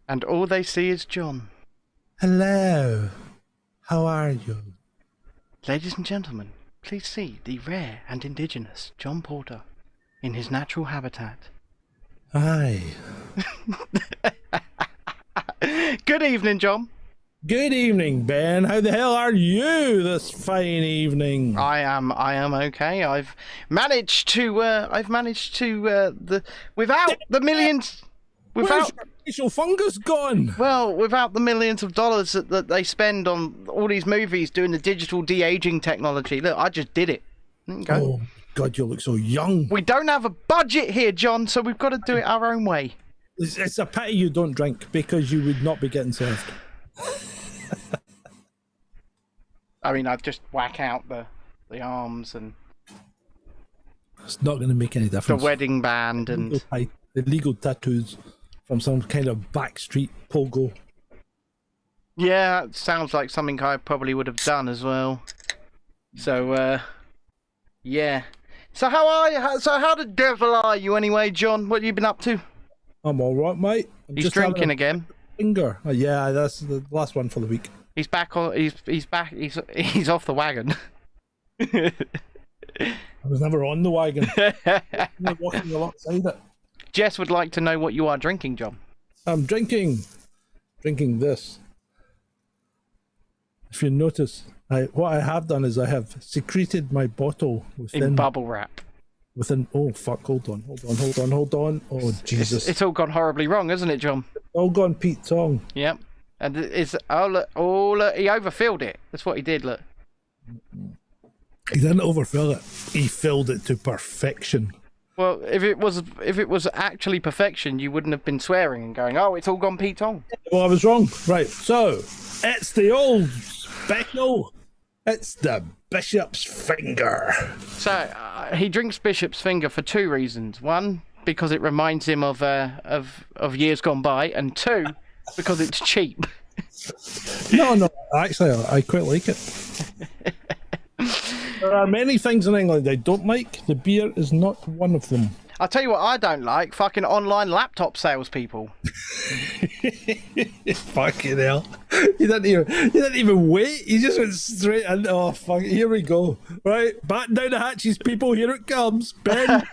And all they see is John. Hello. How are you? Ladies and gentlemen, please see the rare and indigenous John Porter in his natural habitat. Hi. Good evening, John. Good evening, Ben. How the hell are you this fine evening? I am okay. I've managed to without the millions, Where's without your facial fungus gone? well, without the millions of dollars that they spend on all these movies doing the digital de-aging technology. Look, I just did it. There you go. Oh God, you look so young. We don't have a budget here, John, so we've got to do it our own way. It's a pity you don't drink because you would not be getting served. I mean, I'd just whack out the arms and It's not going to make any the difference. wedding band and illegal tattoos from some kind of backstreet pogo. yeah, it sounds like something I probably would have done as well. So, yeah. So how the devil are you anyway, John? What have you been up to? I'm all right, mate. I'm He's just drinking having a again. finger. Yeah, that's the last one for the week. He's back on. He's back. He's off the wagon. I was never on the wagon. I'm walking alongside it. Jess would like to know what you are drinking, John. I'm drinking this. If you notice, what I have done is I have secreted my bottle In bubble wrap. oh fuck, hold on. Oh Jesus. It's all gone horribly wrong, isn't it, John? All gone Pete Tong. Yep. And it's look, he overfilled it. That's what he did. Look. He didn't overfill it. He filled it to perfection. Well, if it was actually perfection, you wouldn't have been swearing and going, "Oh, it's all gone Pete Tong." Well, I was wrong. Right. So it's the old special. It's the Bishop's Finger. So he drinks Bishop's Finger for two reasons: one, because it reminds him of years gone by, and two, because it's cheap. No. Actually, I quite like it. There are many things in England I don't like. The beer is not one of them. I'll tell you what I don't like: fucking online laptop salespeople. Fucking hell! He didn't even wait. He just went straight in. Oh fuck! Here we go. Right, batten down the hatches, people. Here it comes. Ben.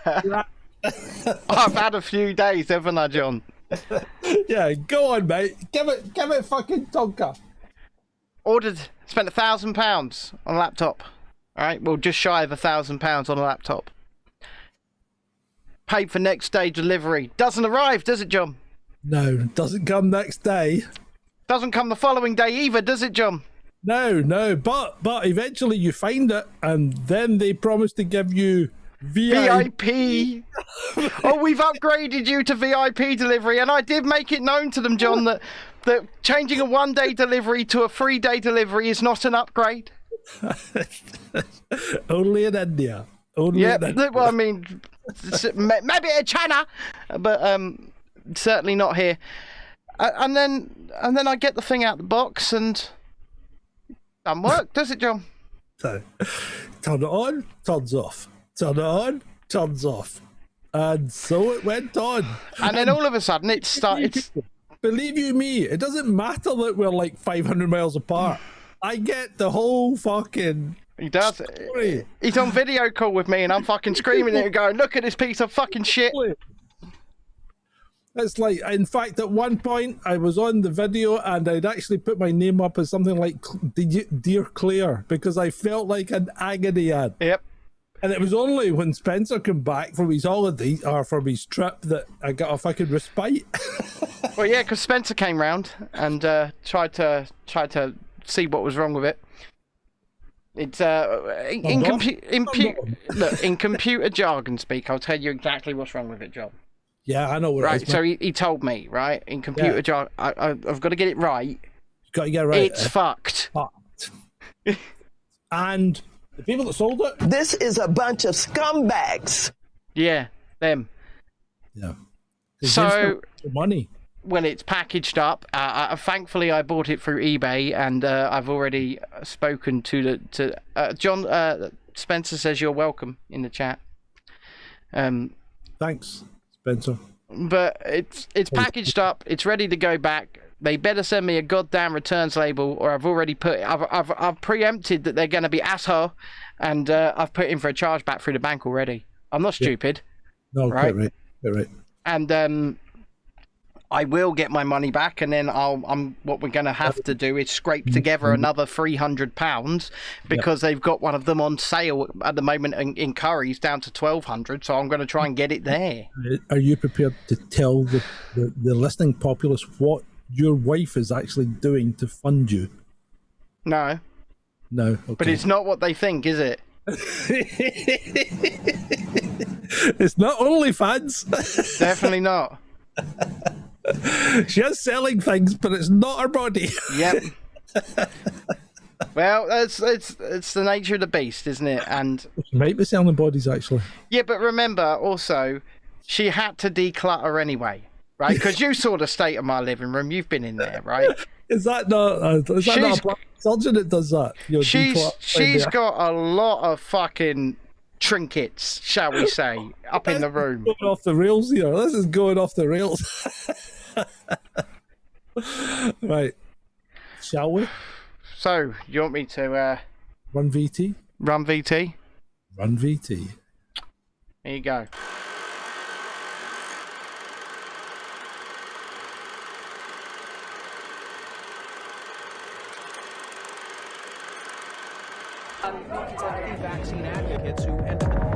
I've had a few days, haven't I, John? Yeah, go on, mate. Give it fucking Tonka. Spent £1,000 on a laptop. All right, well, just shy of £1,000 on a laptop. Paid for next day delivery. Doesn't arrive, does it, John? No, doesn't come next day. Doesn't come the following day either, does it, John? No, but eventually you find it, and then they promise to give you VIP. Oh, we've upgraded you to VIP delivery, and I did make it known to them, John, that changing a 1 day delivery to a 3 day delivery is not an upgrade. Only in India. Yeah, well, I mean, maybe in China, but certainly not here. And then I get the thing out the box and doesn't work, does it, John? So, turn it on, turns off. Turn it on, turns off. And so it went on. And then all of a sudden it started. Believe you me, it doesn't matter that we're like 500 miles apart. I get the whole fucking... He does. Story. He's on video call with me and I'm fucking screaming at him going, look at this piece of fucking shit. It's like, in fact, at one point I was on the video and I'd actually put my name up as something like Dear Claire because I felt like an agony ad. Yep. And it was only when Spencer came back from his holiday or from his trip that I got a fucking respite. Well, yeah, because Spencer came round and tried to see what was wrong with it. It's in computer jargon speak. I'll tell you exactly what's wrong with it, John. Yeah, I know what right, it is. So he told me, right, in computer jargon, I've got to get it right. You've got to get it right. It's fucked. And the people that sold it? This is a bunch of scumbags. Yeah, them. Yeah. So, money. When it's packaged up, thankfully I bought it through eBay, and I've already spoken to John. Spencer says you're welcome in the chat. Thanks, Spencer. but it's packaged up. It's ready to go back. They better send me a goddamn returns label, or I've preempted that they're going to be asshole, and I've put in for a chargeback through the bank already. I'm not stupid. No, right? Quite right. And I will get my money back, and then what we're going to have to do is scrape together another £300 because they've got one of them on sale at the moment in Curry's down to 1,200. So I'm going to try and get it there. Are you prepared to tell the listening populace what your wife is actually doing to fund you? No. No. Okay. But it's not what they think, is it? It's not OnlyFans. Definitely not. She is selling things, but it's not her body. Yep. Well, it's the nature of the beast, isn't it? And She might be selling bodies, actually. yeah, but remember also, she had to declutter anyway, right? Because you saw the state of my living room. You've been in there, right? Is that not a plastic surgeon that does that? She's got a lot of fucking trinkets, shall we say, up in the room. Going off the rails here. This is going off the rails. Right. Shall we? So, you want me to Run VT? run VT? Run VT. Here you go. Vaccine advocates who end up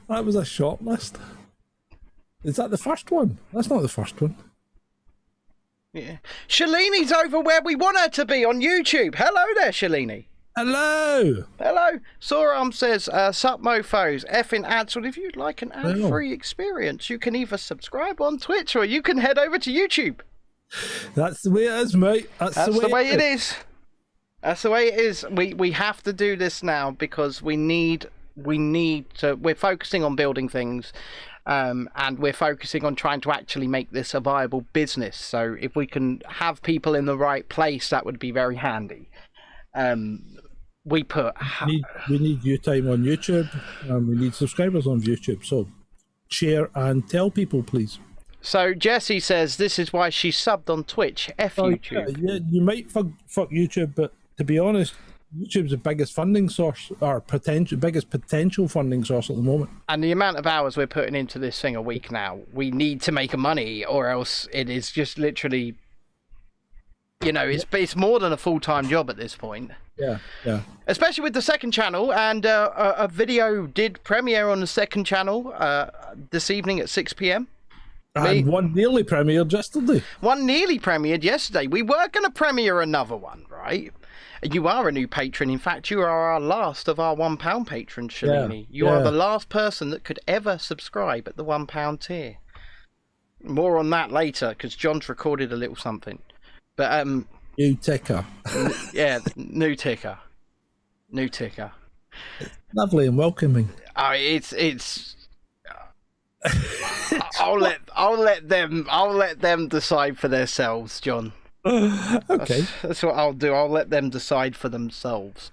That was a short list. Is that the first one? That's not the first one. Yeah. Shalini's over where we want her to be on YouTube. Hello there, Shalini. Hello! Hello. Soram says, sup mofos, effing ads. Well, if you'd like an ad-free experience, you can either subscribe on Twitch or you can head over to YouTube. That's the way it is, mate. That's the way it is. That's the way it is. We have to do this now because we need to. We're focusing on building things, and we're focusing on trying to actually make this a viable business. So if we can have people in the right place, that would be very handy. We need you time on YouTube, and we need subscribers on YouTube. So share and tell people, please. So Jessie says this is why she subbed on Twitch. YouTube. Yeah, you might fuck YouTube, but to be honest, YouTube's the biggest funding source, or biggest potential funding source at the moment. And the amount of hours we're putting into this thing a week now, we need to make money, or else it is just literally, it's more than a full-time job at this point. Yeah. Especially with the second channel, and a video did premiere on the second channel this evening at 6 p.m. And one nearly premiered yesterday. One nearly premiered yesterday. We were going to premiere another one, right? You are a new patron. In fact, you are our last of our £1 patrons, Shalini. You are the last person that could ever subscribe at the £1 tier. More on that later, because John's recorded a little something. But new ticker. Yeah, new ticker. New ticker. Lovely and welcoming. It's. I'll let them decide for themselves, John. Okay. That's what I'll do. I'll let them decide for themselves.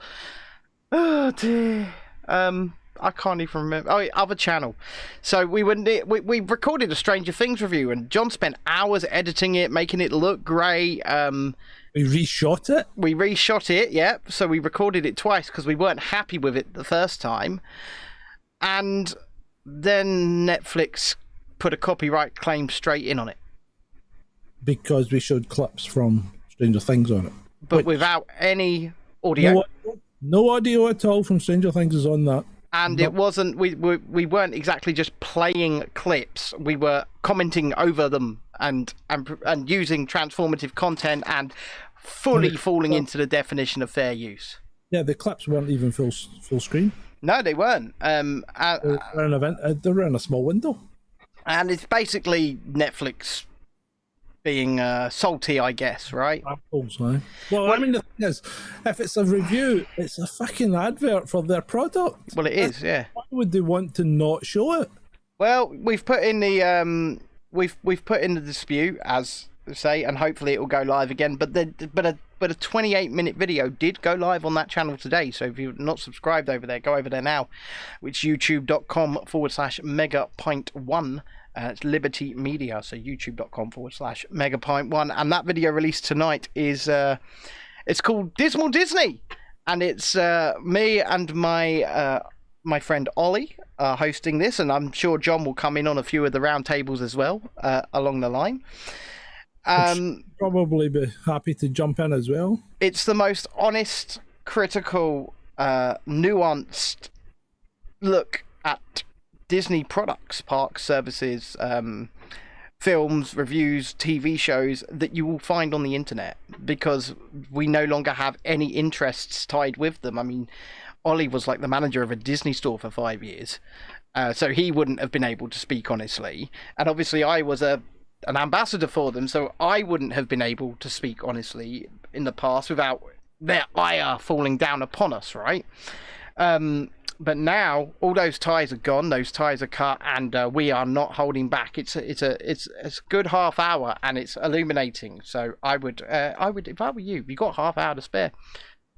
Oh dear. I can't even remember. Oh, other channel. So we recorded a Stranger Things review, and John spent hours editing it, making it look great. We reshot it. Yeah. So we recorded it twice because we weren't happy with it the first time, and then Netflix put a copyright claim straight in on it. Because we showed clips from Stranger Things on it. But without any audio. No audio at all from Stranger Things is on that. And it wasn't, we weren't exactly just playing clips. We were commenting over them and using transformative content and fully falling into the definition of fair use. Yeah, the clips weren't even full screen. No, they weren't. They were in a small window. And it's basically Netflix being salty, I guess, right? Apples, man. Well, I mean, the thing is, if it's a review, it's a fucking advert for their product. Well, it is, yeah. Why would they want to not show it? Well, we've put in the we've put in the dispute, as I say, and hopefully it will go live again. But a 28-minute video did go live on that channel today. So if you're not subscribed over there, go over there now, which is youtube.com/megapint1. It's Liberty Media, so youtube.com/megapint1. And that video released tonight is it's called Dismal Disney, and it's me and my friend Ollie hosting this, and I'm sure John will come in on a few of the round tables as well along the line. Probably be happy to jump in as well. It's the most honest, critical, nuanced look at Disney products, parks, services, films, reviews, TV shows that you will find on the internet, because we no longer have any interests tied with them. I mean, Ollie was like the manager of a Disney store for 5 years, so he wouldn't have been able to speak honestly. And obviously I was an ambassador for them, so I wouldn't have been able to speak honestly in the past without their ire falling down upon us, right? But now all those ties are gone, those ties are cut, and we are not holding back. It's a good half hour, and it's illuminating. So I would if I were you, if you got half hour to spare,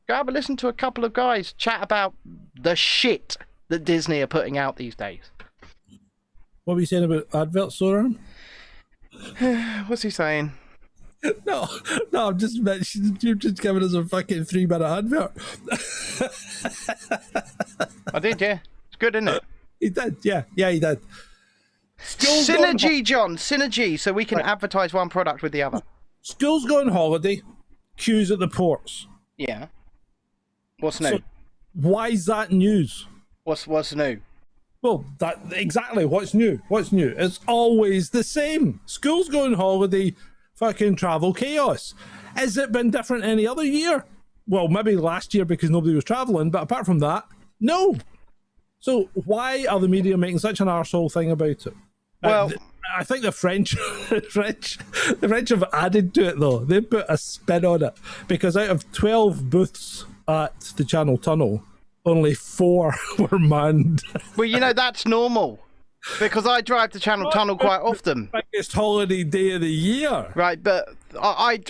go have a listen to a couple of guys chat about the shit that Disney are putting out these days. What were you saying about adverts, Soren? What's he saying? No, I'm just mentioning you've just given us a fucking 3-minute advert. I did, yeah. It's good, isn't it? He did, yeah, he did. Synergy, John, synergy, so we can advertise one product with the other. Schools go on holiday, queues at the ports. Yeah. What's new? So why is that news? What's new? Well, that exactly what's new. What's new? It's always the same. Schools go on holiday, fucking travel chaos. Has it been different any other year? Well, maybe last year because nobody was traveling, but apart from that, no. So why are the media making such an arsehole thing about it? Well, I think the French have added to it though. They put a spin on it, because out of 12 booths at the Channel Tunnel, only 4 were manned. Well, you know, that's normal, because I drive the Channel Tunnel quite often. Biggest holiday day of the year, right? But I've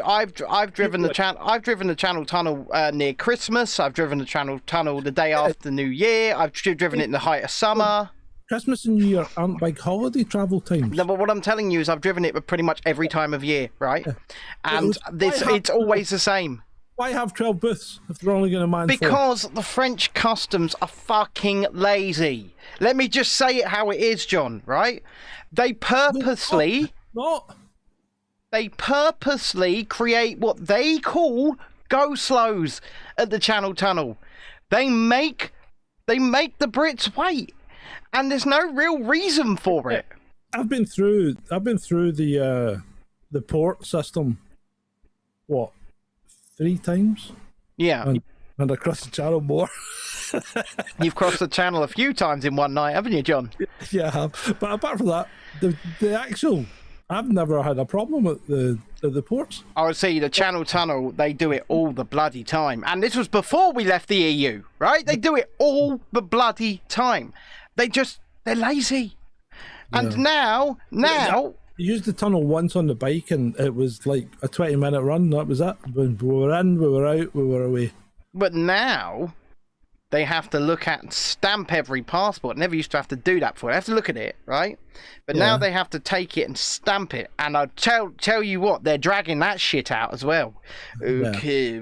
driven the Channel Tunnel near Christmas. I've driven the Channel Tunnel the day after New Year. I've driven it in the height of summer. Christmas and New Year aren't big holiday travel times. No, but what I'm telling you is I've driven it pretty much every time of year, right? And it's always the same. Why have 12 booths if they're only going to man 4? Because the French customs are fucking lazy. Let me just say it how it is, John, right? They purposely create what they call go-slows at the Channel Tunnel. They make the Brits wait, and there's no real reason for it. I've been through the port system, what, 3 times? Yeah. And across the channel more. You've crossed the channel a few times in one night, haven't you, John? Yeah, I have. But apart from that, I've never had a problem with the ports. I would say the Channel Tunnel, they do it all the bloody time. And this was before we left the EU, right? They do it all the bloody time. They're lazy. And now... I used the tunnel once on the bike, and it was like a 20-minute run. That was it. When we were in, we were out, we were away. But now they have to look at and stamp every passport. Never used to have to do that before. They have to look at it, right? But now they have to take it and stamp it. And I'll tell you what, they're dragging that shit out as well. Okay,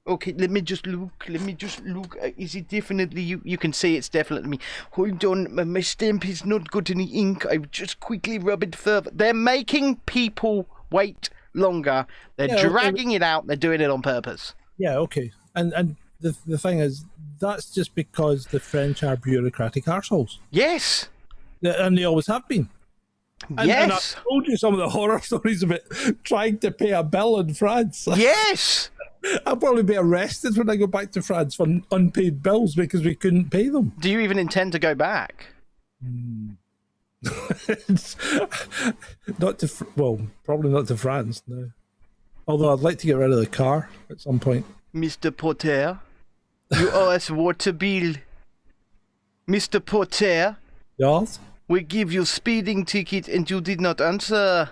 okay, let me just look. Is it definitely you? You can see it's definitely me. Hold on, my stamp is not got any ink. I just quickly rub it further. They're making people wait longer. They're dragging it out. They're doing it on purpose. Yeah, okay. And the thing is, that's just because the French are bureaucratic arseholes. Yes. And they always have been. And I told you some of the horror stories about trying to pay a bill in France. Yes. I'll probably be arrested when I go back to France for unpaid bills because we couldn't pay them. Do you even intend to go back? It's not to, well, probably not to France, no. Although I'd like to get rid of the car at some point. Mr. Porter, you owe us water bill. Mr. Porter, Yes? we give you speeding ticket and you did not answer.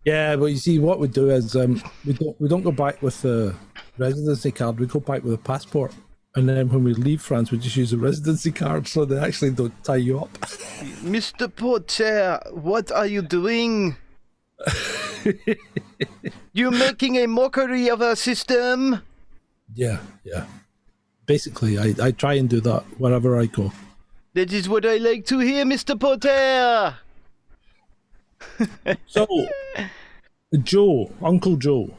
Yeah, but you see, what we do is we don't go back with the residency card. We go back with a passport, and then when we leave France, we just use a residency card, so they actually don't tie you up. Mr. Porter, what are you doing? You're making a mockery of our system. Yeah. Basically, I try and do that wherever I go. That is what I like to hear, Mr. Porter. So, Uncle Joe,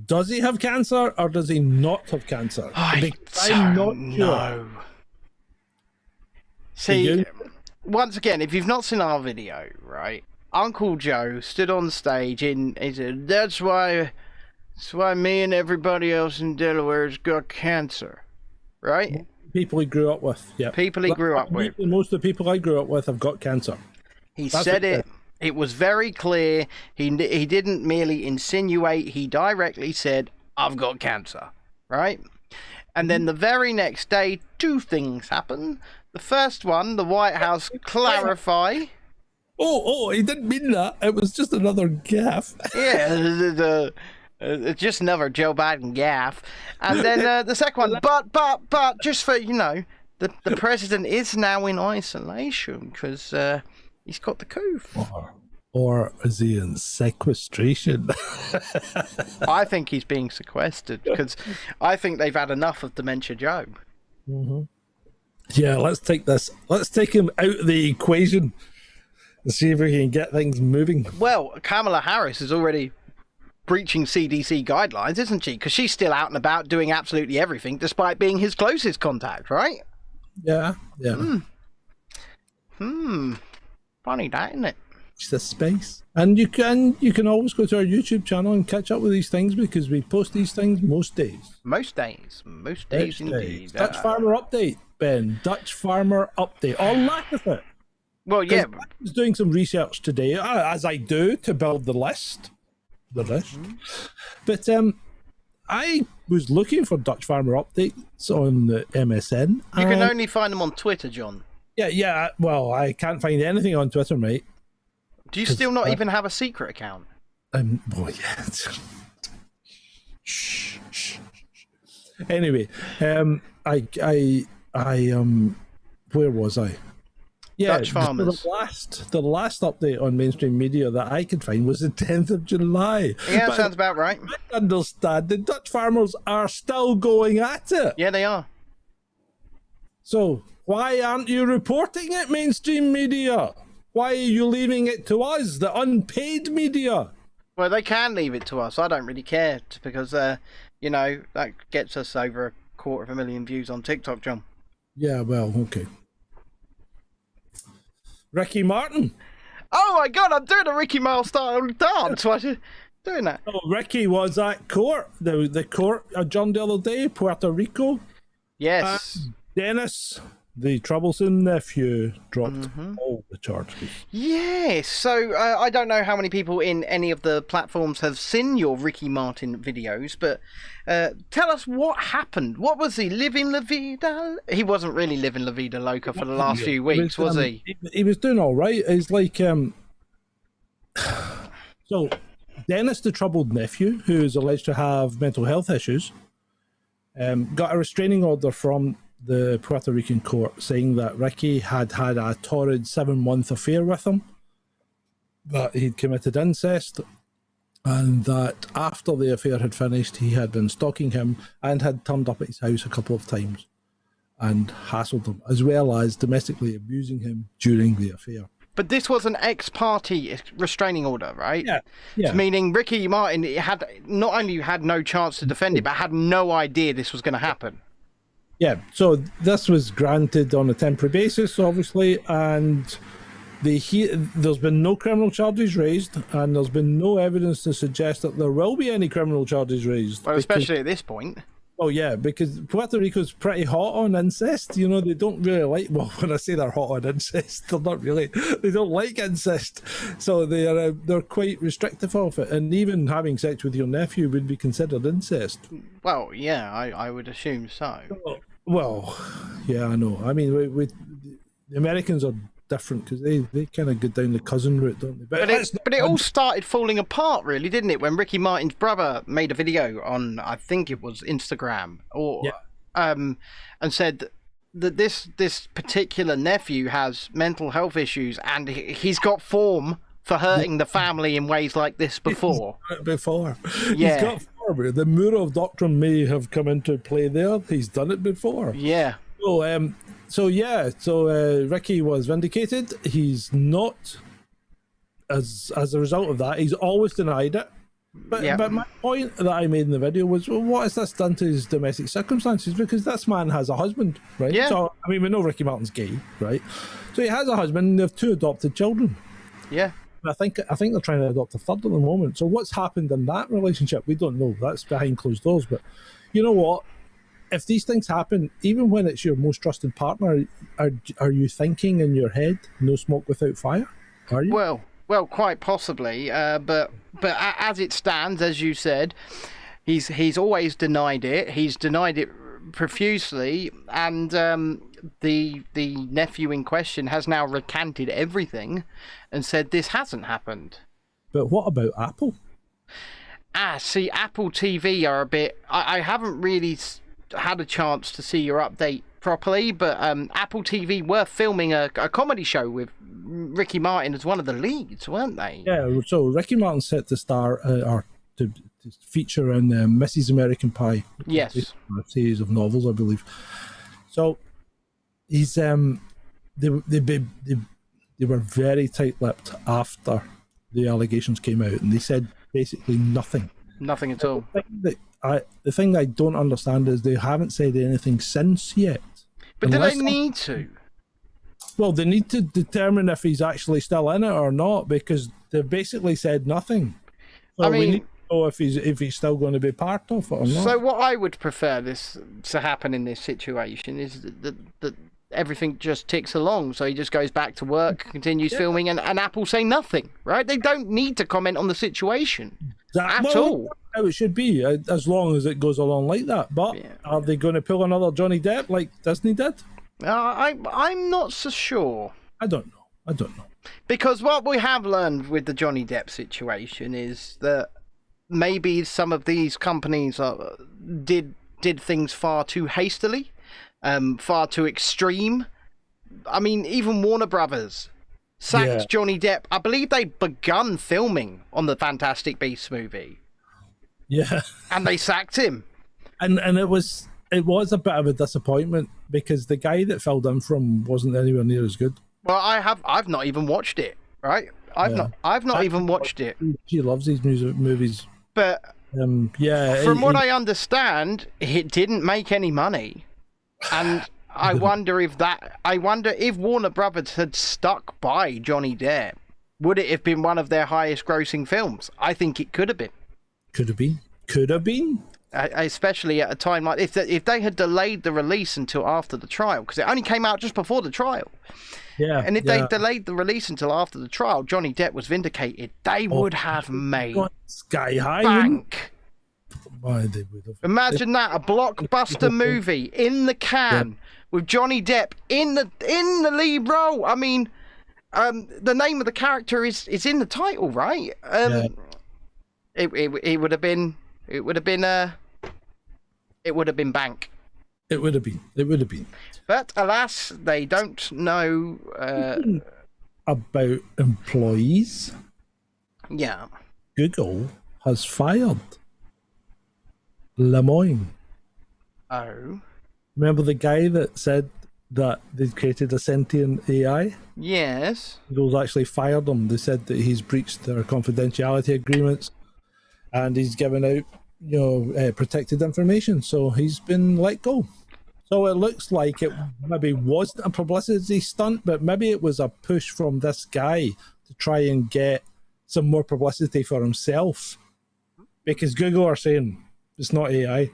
does he have cancer or does he not have cancer? I'm not sure. See, once again, if you've not seen our video, right, Uncle Joe stood on stage and he said, that's why me and everybody else in Delaware has got cancer, right? People he grew up with, yeah. People he grew up with. Most of the people I grew up with have got cancer. He said it. It was very clear. He didn't merely insinuate. He directly said, I've got cancer, right? And then the very next day, two things happen. The first one, the White House clarify. Oh, he didn't mean that. It was just another gaffe. Yeah, just another Joe Biden gaffe. And then the second one, but just for, the president is now in isolation because he's got the coof. Or is he in sequestration? I think he's being sequestered because I think they've had enough of Dementia Joe. Mm-hmm. Yeah, let's take him out of the equation and see if we can get things moving. Well, Kamala Harris is already breaching CDC guidelines, isn't she? Because she's still out and about doing absolutely everything despite being his closest contact, right? Yeah. Funny that, isn't it? It's the space. And you can always go to our YouTube channel and catch up with these things because we post these things most days. Most days indeed. Dutch Farmer Update, Ben. Dutch Farmer Update. Or lack of it. Well, yeah. I was doing some research today, as I do, to build the list. Mm-hmm. But I was looking for Dutch Farmer Updates on the MSN. You can only find them on Twitter, John. Yeah. Well, I can't find anything on Twitter, mate. Do you still not even have a secret account? Well, yeah. Shh. Anyway, I where was I? Yeah, Dutch farmers. The last update on mainstream media that I could find was the 10th of July. Yeah, but sounds about right. I understand the Dutch farmers are still going at it. Yeah, they are. So why aren't you reporting it, mainstream media? Why are you leaving it to us, the unpaid media? Well, they can leave it to us. I don't really care because, that gets us over 250,000 views on TikTok, John. Yeah, well, okay. Ricky Martin. Oh my God, I'm doing a Ricky Miles style dance. Why are you doing that? Oh, Ricky was at court. The court adjourned the other day, Puerto Rico. Yes. Dennis, the troublesome nephew, dropped all the charges. Yes. So I don't know how many people in any of the platforms have seen your Ricky Martin videos, but tell us what happened. What was he living la vida? He wasn't really living la vida loca for the last few weeks, was he? He was doing all right. He's like, so Dennis, the troubled nephew, who is alleged to have mental health issues, got a restraining order from the Puerto Rican court saying that Ricky had a torrid 7-month affair with him, that he'd committed incest, and that after the affair had finished, he had been stalking him and had turned up at his house a couple of times and hassled him, as well as domestically abusing him during the affair. But this was an ex-party restraining order, right? Yeah. Meaning Ricky Martin had not only had no chance to defend it, but had no idea this was going to happen. Yeah, so this was granted on a temporary basis, obviously, and there's been no criminal charges raised, and there's been no evidence to suggest that there will be any criminal charges raised. Well, especially at this point. Oh yeah, because Puerto Rico's pretty hot on incest. You know, they don't really like. Well, when I say they're hot on incest, they're not really. They don't like incest, so they're quite restrictive of it. And even having sex with your nephew would be considered incest. Well, yeah, I would assume so. Well, yeah, I know. I mean, the Americans are different because they kind of go down the cousin route, don't they? But it all started falling apart, really, didn't it? When Ricky Martin's brother made a video on, I think it was Instagram, and said that this particular nephew has mental health issues and he's got form for hurting the family in ways like this before. Yeah. He's got form. The Muro of Doctrine may have come into play there. He's done it before. Yeah. So Ricky was vindicated. He's not, as a result of that, he's always denied it. But my point that I made in the video was, well, what has this done to his domestic circumstances? Because this man has a husband, right? Yeah. So, I mean, we know Ricky Martin's gay, right? So he has a husband and they have 2 adopted children. Yeah. I think they're trying to adopt a third at the moment. So what's happened in that relationship? We don't know. That's behind closed doors. But you know what? If these things happen, even when it's your most trusted partner, are you thinking in your head, no smoke without fire? Are you? Well, quite possibly. But as it stands, as you said, he's always denied it. He's denied it profusely, and the nephew in question has now recanted everything and said this hasn't happened. But what about Apple? See, Apple TV are a bit. I haven't really had a chance to see your update properly, but Apple TV were filming a comedy show with Ricky Martin as one of the leads, weren't they? Yeah, so Ricky Martin set to star or to feature in Mrs. American Pie. Yes, a series of novels, I believe. So he's they were very tight-lipped after the allegations came out, and they said basically nothing. Nothing at all. The thing that I don't understand is they haven't said anything since yet. But do they need to? Well, they need to determine if he's actually still in it or not, because they've basically said nothing. So we need to know if he's still going to be part of it or not. So what I would prefer this to happen in this situation is that everything just ticks along. So he just goes back to work, continues filming, and Apple say nothing, right? They don't need to comment on the situation at all. How it should be, as long as it goes along like that. But are they going to pull another Johnny Depp like Disney did? I'm not so sure. I don't know. Because what we have learned with the Johnny Depp situation is that maybe some of these companies did things far too hastily, far too extreme. I mean, even Warner Brothers sacked Johnny Depp. I believe they'd begun filming on the Fantastic Beasts movie. Yeah. And they sacked him. And it was a bit of a disappointment because the guy that filled in from wasn't anywhere near as good. Well, I've not even watched it, right? I've not even watched it. She loves these movies. But from what I understand, it didn't make any money. And I wonder if Warner Brothers had stuck by Johnny Depp, would it have been one of their highest grossing films? I think it could have been. Could have been. Especially at a time like if they had delayed the release until after the trial, because it only came out just before the trial. Yeah. And if they delayed the release until after the trial, Johnny Depp was vindicated. They would have made sky high bank. Why they would have. Imagine that, a blockbuster movie in the can with Johnny Depp in the lead role. I mean, the name of the character is in the title, right? It would have been bank. It would have been. But alas, they don't know about employees. Yeah. Google has fired Lemoyne. Oh. Remember the guy that said that they'd created a sentient AI? Yes. Google's actually fired him. They said that he's breached their confidentiality agreements and he's given out, protected information. So he's been let go. So it looks like it maybe wasn't a publicity stunt, but maybe it was a push from this guy to try and get some more publicity for himself. Because Google are saying it's not AI.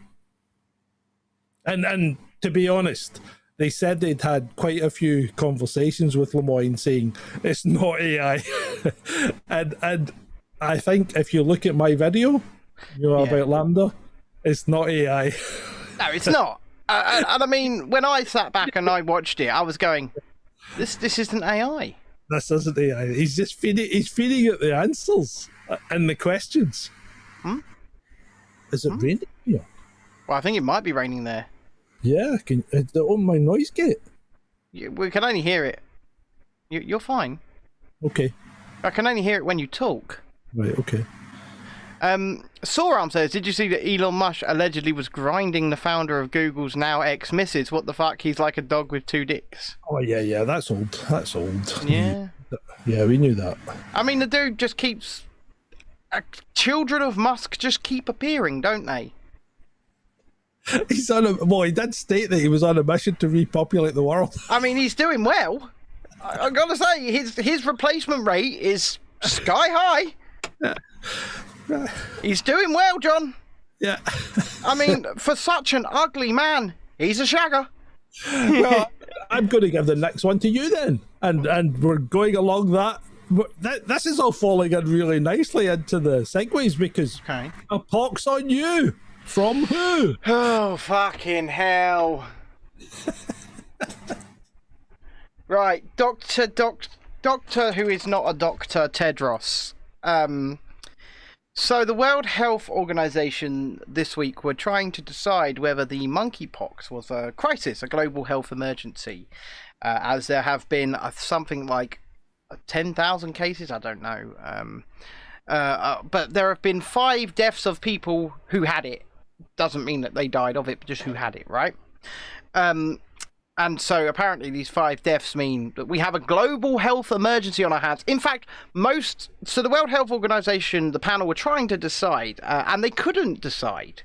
And to be honest, they said they'd had quite a few conversations with Lemoyne saying it's not AI. and I think if you look at my video, about Lambda, it's not AI. No, it's not. And I mean, when I sat back and I watched it, I was going, this isn't AI. This isn't AI. He's just feeding it the answers and the questions. Is it raining here? Well, I think it might be raining there. Yeah, on my noise gate. We can only hear it. You're fine. Okay. I can only hear it when you talk. Right, okay. Sawarm says, did you see that Elon Musk allegedly was grinding the founder of Google's now ex-missus? What the fuck? He's like a dog with two dicks. Oh, yeah, that's old. That's old. Yeah. Yeah, we knew that. I mean, the dude just keeps... children of Musk just keep appearing, don't they? He's he did state that he was on a mission to repopulate the world. I mean, he's doing well. I've got to say, his replacement rate is sky high. He's doing well, John. Yeah. I mean, for such an ugly man, he's a shagger. Well, I'm going to give the next one to you then. And we're going along that. This is all falling in really nicely into the segues because a pox on you. From who? Oh, fucking hell. Right, Doctor who is not a doctor, Tedros. So the World Health Organization this week were trying to decide whether the monkeypox was a crisis, a global health emergency, as there have been something like 10,000 cases, I don't know. But there have been 5 deaths of people who had it. Doesn't mean that they died of it, but just who had it, right? And so apparently these 5 deaths mean that we have a global health emergency on our hands. In fact, so the World Health Organization, the panel were trying to decide, and they couldn't decide.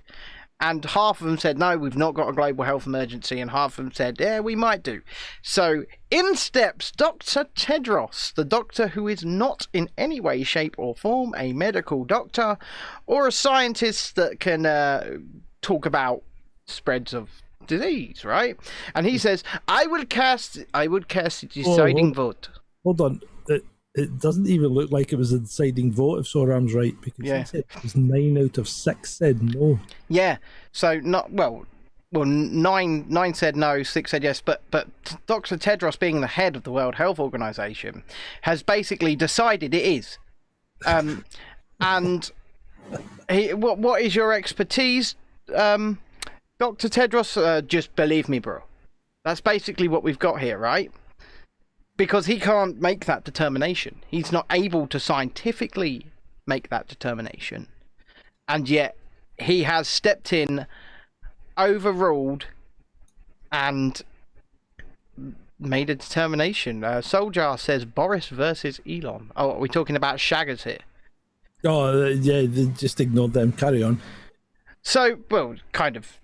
And half of them said, no, we've not got a global health emergency, and half of them said, yeah, we might do. So in steps Dr. Tedros, the doctor who is not in any way, shape or form a medical doctor or a scientist that can talk about spreads of disease, right? And he says, I would cast the deciding vote. Hold on. It doesn't even look like it was a deciding vote if Soram's right, because he said it was 9 out of 6 said no. Yeah. So not well 9 said no, 6 said yes, but Dr. Tedros, being the head of the World Health Organization, has basically decided it is. And what is your expertise, Dr. Tedros? Just believe me, bro. That's basically what we've got here, right? Because he can't make that determination. He's not able to scientifically make that determination. And yet he has stepped in, overruled, and made a determination. Soljar says Boris versus Elon. Oh, are we talking about shaggers here? Oh, yeah, they just ignored them. Carry on. So, well, kind of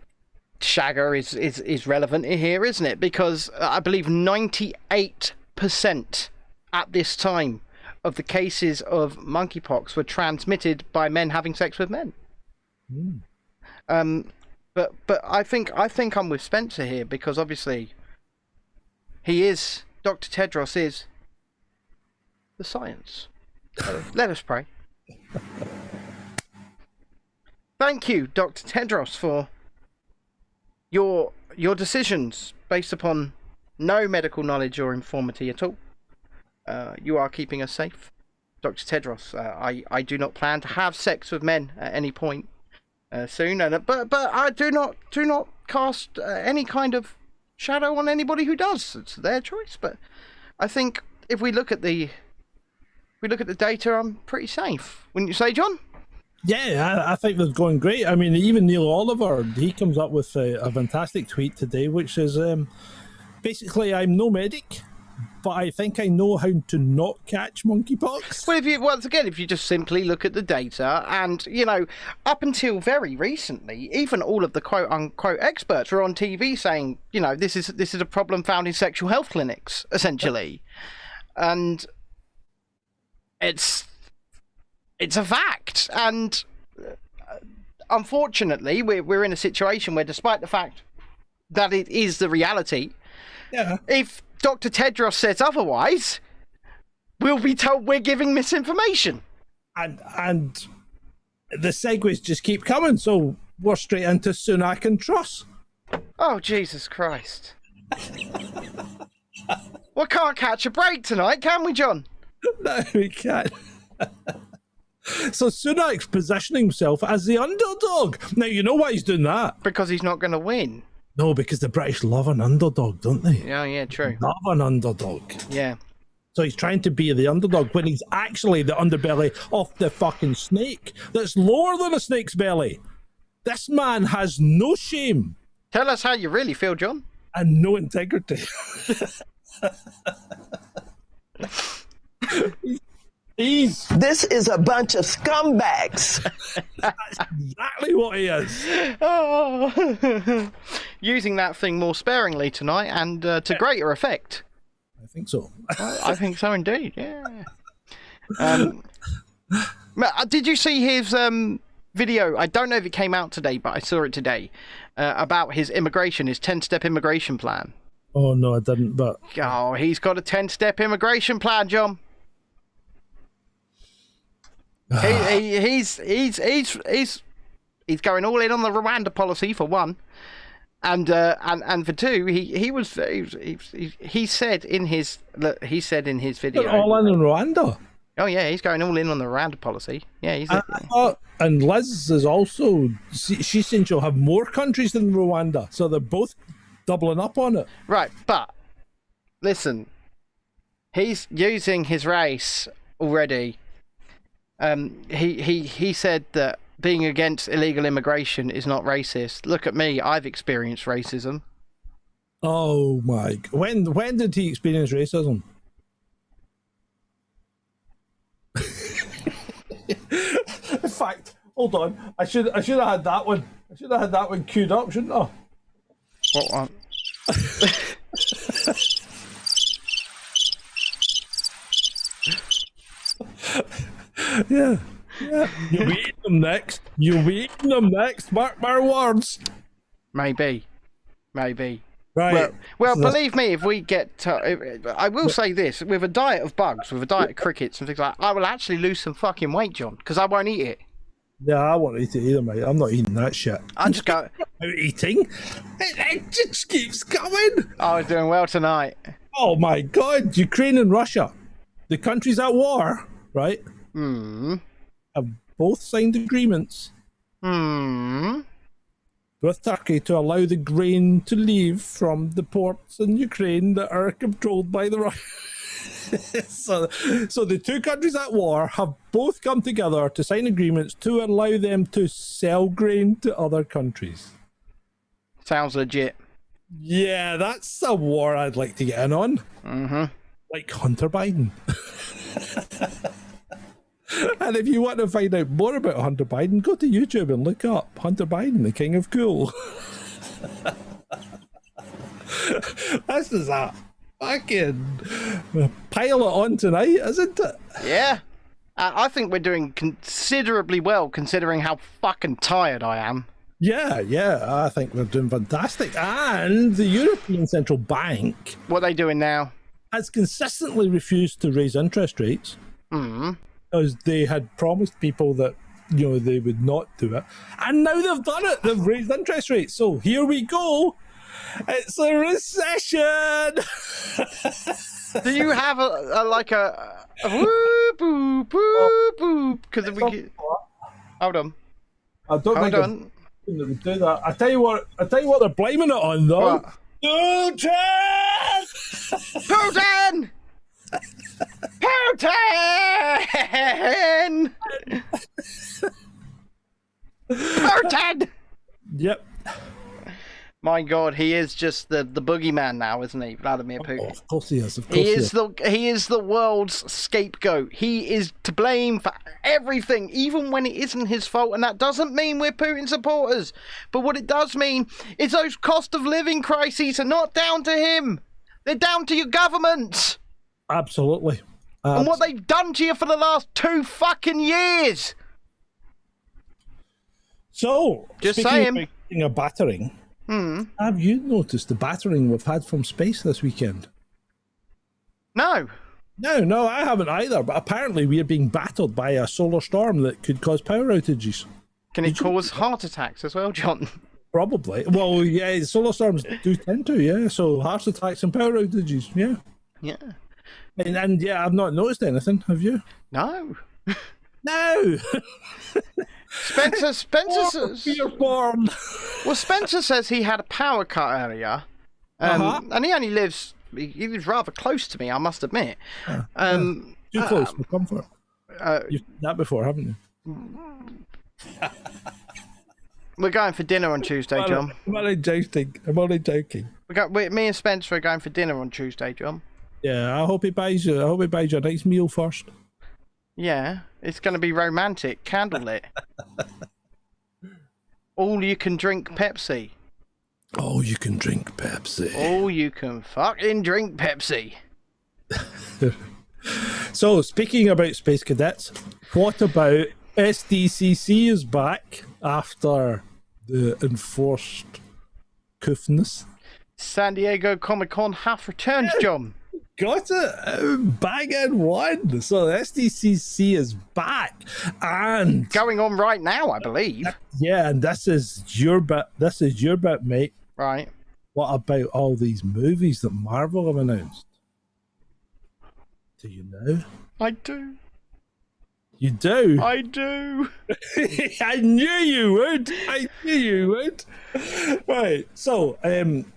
shagger is relevant here, isn't it? Because I believe 98% at this time of the cases of monkeypox were transmitted by men having sex with men. But I think I'm with Spencer here, because obviously Dr. Tedros is the science. Let us pray. Thank you, Dr. Tedros, for your decisions based upon no medical knowledge or informity at all. You are keeping us safe. Dr. Tedros, I do not plan to have sex with men at any point soon, but I do not cast any kind of shadow on anybody who does. It's their choice. But I think if we look at the data, I'm pretty safe. Wouldn't you say, John? Yeah, I think they're going great. I mean, even Neil Oliver, he comes up with a fantastic tweet today, which is basically, I'm no medic, but I think I know how to not catch monkeypox. Well, if you just simply look at the data, and, up until very recently, even all of the quote-unquote experts were on TV saying, this is a problem found in sexual health clinics, essentially. And it's a fact. And unfortunately, we're in a situation where, despite the fact that it is the reality. Yeah. If Dr. Tedros says otherwise, we'll be told we're giving misinformation. And the segues just keep coming, so we're straight into Sunak and Truss. Oh, Jesus Christ. We can't catch a break tonight, can we, John? No, we can't. So Sunak's positioning himself as the underdog. Now, you know why he's doing that? Because he's not going to win. No, because the British love an underdog, don't they? Oh, yeah, true. Love an underdog. Yeah. So he's trying to be the underdog when he's actually the underbelly of the fucking snake that's lower than a snake's belly. This man has no shame. Tell us how you really feel, John. And no integrity. This is a bunch of scumbags. That's exactly what he is. Oh. Using that thing more sparingly tonight and to greater effect. I think so. I think so indeed, yeah. Did you see his video? I don't know if it came out today, but I saw it today, about his 10-step immigration plan. Oh, no, I didn't, but... Oh, he's got a 10-step immigration plan, John. He's going all in on the Rwanda policy for one, and for two, he said in his video. All in Rwanda. Oh yeah, he's going all in on the Rwanda policy. Yeah, he's. And Liz is also. She's saying she'll have more countries than Rwanda, so they're both doubling up on it. Right, but listen, he's using his race already. He said that being against illegal immigration is not racist. Look at me, I've experienced racism. Oh my! When did he experience racism? In fact, hold on. I should have had that one. I should have had that one queued up, shouldn't I? What one? Yeah. You'll be eating them next. Mark my words. Maybe. Right. Well, believe me, if we get I will say this, with a diet of bugs, with a diet of crickets and things like that, I will actually lose some fucking weight, John, because I won't eat it. Yeah, I won't eat it either, mate. I'm not eating that shit. I just go... Out eating? It just keeps coming. I was doing well tonight. Oh my God, Ukraine and Russia, the countries at war, right? Have both signed agreements with Turkey to allow the grain to leave from the ports in Ukraine that are controlled by the Russians. So the two countries at war have both come together to sign agreements to allow them to sell grain to other countries. Sounds legit. Yeah, that's a war I'd like to get in on. Like Hunter Biden. And if you want to find out more about Hunter Biden, go to YouTube and look up Hunter Biden, the King of Cool. This is a fucking pile it on tonight, isn't it? Yeah. I think we're doing considerably well, considering how fucking tired I am. Yeah, I think we're doing fantastic. And the European Central Bank... What are they doing now? ...has consistently refused to raise interest rates. Because they had promised people that, they would not do it. And now they've done it. They've raised interest rates. So here we go. It's a recession. Do you have a whoop boop boop boop? Because we get... Hold on. I don't think they would do that. I tell you what they're blaming it on though. What? Putin! Putin! Putin! Putin! Yep. My God, he is just the boogeyman now, isn't he, Vladimir Putin? Oh, of course he is. He is the world's scapegoat. He is to blame for everything, even when it isn't his fault. And that doesn't mean we're Putin supporters. But what it does mean is those cost of living crises are not down to him. They're down to your governments. Absolutely. And what they've done to you for the last 2 fucking years. So, just speaking saying. of a battering, Have you noticed the battering we've had from space this weekend? No. No, I haven't either. But apparently we are being battered by a solar storm that could cause power outages. Can it cause heart attacks as well, John? Probably. Well, yeah, solar storms do tend to, yeah. So heart attacks and power outages, yeah. Yeah. And yeah, I've not noticed anything. Have you? No. No. Spencer. You're born. Well, Spencer says he had a power cut earlier, and he only lives. He lives rather close to me, I must admit. Too close for comfort. You've done that before, haven't you? We're going for dinner on Tuesday, John. I'm only joking. Me and Spencer are going for dinner on Tuesday, John. Yeah, I hope he buys you a nice meal first. Yeah, it's going to be romantic, candlelit. All you can drink Pepsi. Oh, you can drink Pepsi. Oh, you can fucking drink Pepsi. So, speaking about Space Cadets, what about SDCC is back after the enforced coofness? San Diego Comic-Con hath returned, John. Got it! Bang in one! So the SDCC is back, and Going on right now, I believe. yeah, and this is your bit, mate. Right. What about all these movies that Marvel have announced? Do you know? I do. You do? I do. I knew you would. Right, so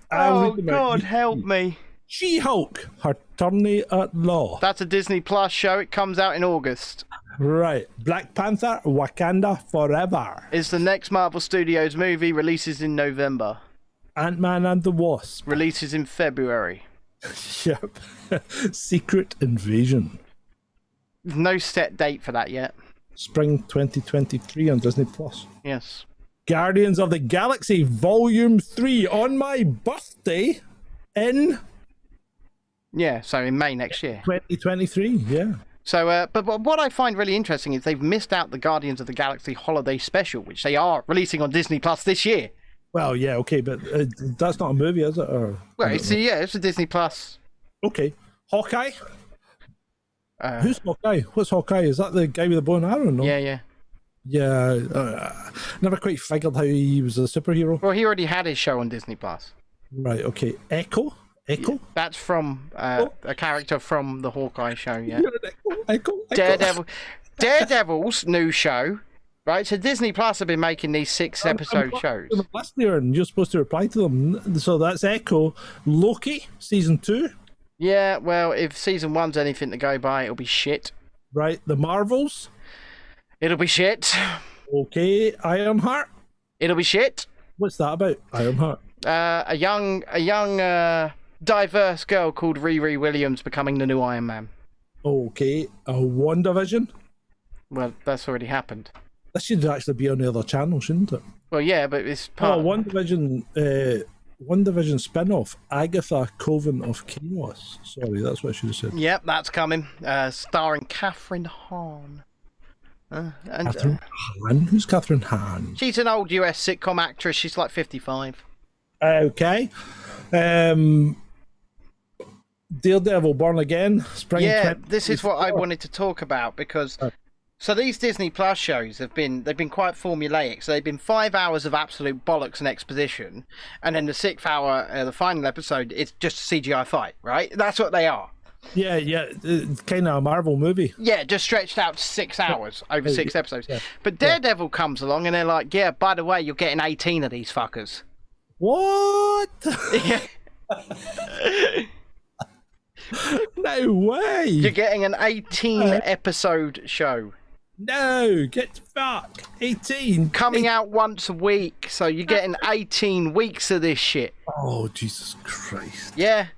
Oh, God, help me. She-Hulk, her tourney at law. That's a Disney Plus show. It comes out in August. Right, Black Panther, Wakanda Forever. It's the next Marvel Studios movie. Releases in November. Ant-Man and the Wasp. Releases in February. Yep. Secret Invasion. There's no set date for that yet. Spring 2023 on Disney Plus. Yes. Guardians of the Galaxy Volume 3 on my birthday in Yeah, so in May next year. 2023, yeah. So, but what I find really interesting is they've missed out the Guardians of the Galaxy Holiday Special, which they are releasing on Disney Plus this year. Well, yeah, okay, but that's not a movie, is it? Or, Well, it's a Disney Plus. okay. Hawkeye? Who's Hawkeye? What's Hawkeye? Is that the guy with the bow and arrow? No? Yeah. Yeah. Never quite figured how he was a superhero. Well, he already had his show on Disney Plus. Right, okay. Echo? That's from a character from the Hawkeye show, yeah. Echo? Daredevil's new show, right? So Disney Plus have been making these 6-episode shows. I'm a listener and you're supposed to reply to them. So that's Echo. Loki, season 2. Yeah, well, if season 1's anything to go by, it'll be shit. Right, the Marvels. It'll be shit. Okay, Ironheart. It'll be shit. What's that about, Ironheart? A young diverse girl called Riri Williams becoming the new Iron Man. Okay, a WandaVision. Well, that's already happened. This should actually be on the other channel, shouldn't it? Well, yeah, but it's part. Oh, WandaVision spin-off, Agatha Coven of Chaos. Sorry, that's what I should have said. Yep, that's coming. Starring Catherine Hahn. Catherine Hahn? Who's Catherine Hahn? She's an old US sitcom actress. She's like 55. Okay. Daredevil Born Again. Spring. Yeah, this is what I wanted to talk about because. So these Disney Plus shows they've been quite formulaic. So they've been 5 hours of absolute bollocks and exposition, and then the 6th hour, the final episode, it's just a CGI fight, right? That's what they are. Yeah, kind of a Marvel movie. Yeah, just stretched out to 6 hours over 6 episodes. Yeah. But Daredevil comes along and they're like, yeah, by the way, you're getting 18 of these fuckers. What? No way. You're getting an 18 episode show. No, get fuck. 18. Coming out once a week, so you're getting 18 weeks of this shit. Oh, Jesus Christ. Yeah.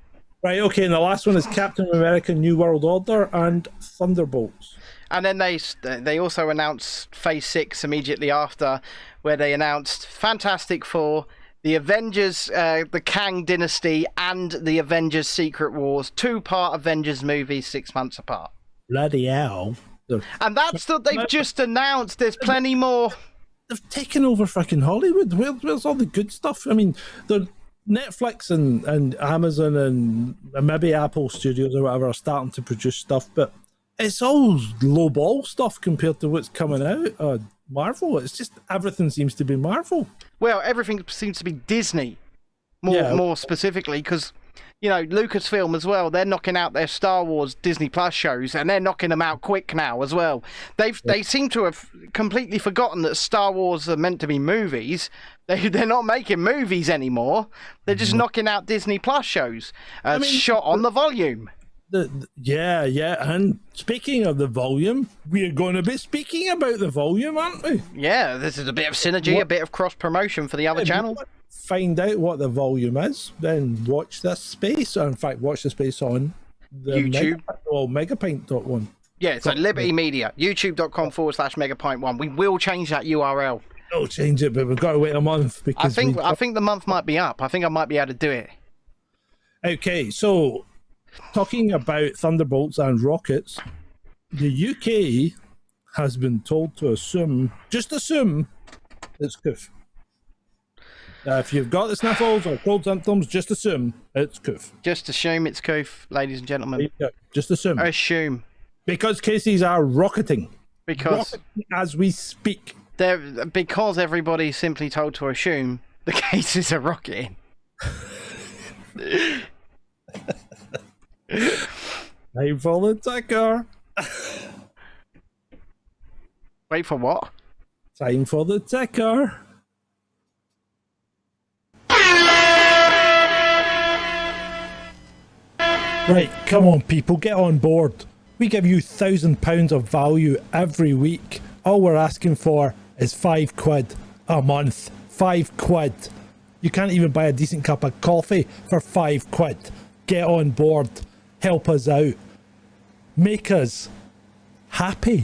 Right, okay, and the last one is Captain America New World Order and Thunderbolts. And then they also announced Phase 6 immediately after, where they announced Fantastic Four, the Avengers, the Kang Dynasty, and the Avengers Secret Wars, 2-part Avengers movies 6 months apart. Bloody hell. And that's what they've just announced. There's plenty more. they've taken over fucking Hollywood. Where's all the good stuff? I mean, they're Netflix and Amazon and maybe Apple Studios or whatever are starting to produce stuff, but it's all low ball stuff compared to what's coming out. Marvel. It's just everything seems to be Marvel. Well, everything seems to be Disney, more specifically, because Lucasfilm as well. They're knocking out their Star Wars Disney Plus shows, and they're knocking them out quick now as well. They seem to have completely forgotten that Star Wars are meant to be movies. They're not making movies anymore. They're just knocking out Disney Plus shows, shot on the volume. Yeah. And speaking of the volume, we're going to be speaking about the volume, aren't we? Yeah, this is a bit of synergy, a bit of cross promotion for the other channel. Find out what the volume is, then watch this space, or in fact, watch the space on the YouTube. Megapint.1. Yeah, so Liberty Media, youtube.com/megapint1. We will change that URL. We'll change it, but we've got to wait a month because I think the month might be up. I think I might be able to do it. Okay, so talking about thunderbolts and rockets, the UK has been told to just assume it's coof. If you've got the sniffles or cold symptoms, just assume it's coof. Just assume it's coof, ladies and gentlemen. Yeah, just assume. Assume. Because cases are rocketing. Because as we speak. Because everybody's simply told to assume, the cases are rocketing. Time for the ticker. Wait for what? Time for the ticker. Right, come on people, get on board. We give you £1,000 of value every week. All we're asking for is £5 a month. £5. You can't even buy a decent cup of coffee for £5. Get on board. Help us out. Make us happy.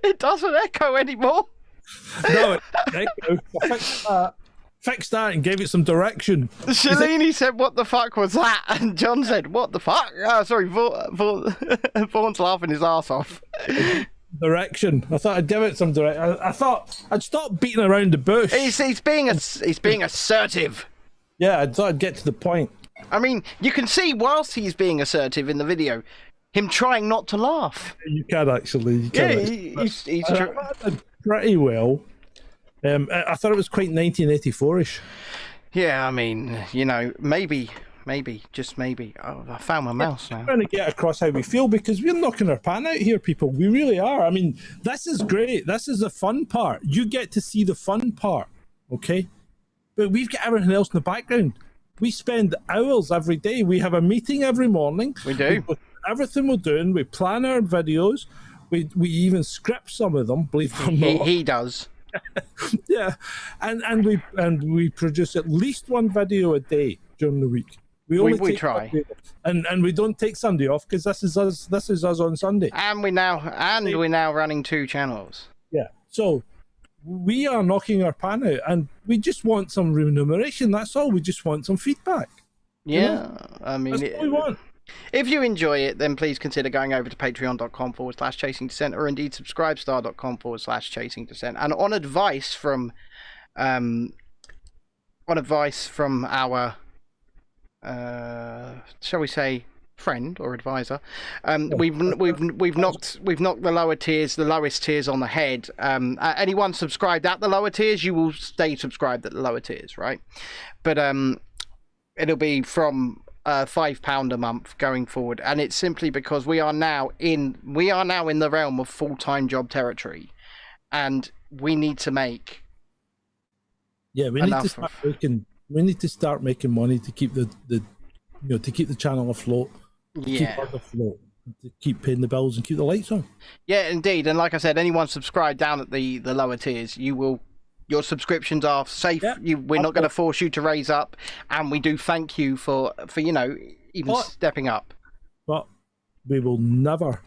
It doesn't echo anymore. No, fixed that and gave it some direction. Shalini said, "What the fuck was that?" And John said, "What the fuck?" Oh, sorry, Vaughn's laughing his ass off. Direction. I thought I'd give it some direction. I thought I'd stop beating around the bush. He's being assertive. Yeah, I thought I'd get to the point. I mean, you can see whilst he's being assertive in the video, him trying not to laugh. You can actually. He's pretty well. I thought it was quite 1984ish. Yeah, I mean, maybe, just maybe. Oh, I found my mouse now. We're trying to get across how we feel because we're knocking our pan out here, people. We really are. I mean, this is great. This is the fun part. You get to see the fun part, okay? But we've got everything else in the background. We spend hours every day. We have a meeting every morning. We do. Everything we're doing, we plan our videos. We even script some of them, believe it or not. He does. Yeah, and we produce at least one video a day during the week. We try, and we don't take Sunday off because this is us. This is us on Sunday. And we're now running 2 channels. Yeah, so we are knocking our pan out, and we just want some remuneration. That's all. We just want some feedback. Yeah, I mean, that's what we want. If you enjoy it, then please consider going over to patreon.com/Chasing Dissent, or indeed subscribestar.com/Chasing Dissent. And on advice from our shall we say friend or advisor, we've knocked the lower tiers, the lowest tiers on the head. Anyone subscribed at the lower tiers, you will stay subscribed at the lower tiers, right? But it'll be from £5 a month going forward, and it's simply because we are now in the realm of full-time job territory, and we need to make we need to start making money to keep the channel afloat, keep us afloat, to keep paying the bills and keep the lights on. Yeah, indeed. And like I said, anyone subscribed down at the lower tiers, your subscriptions are safe. We're not going to force you to raise up, and we do thank you for stepping up. But we will never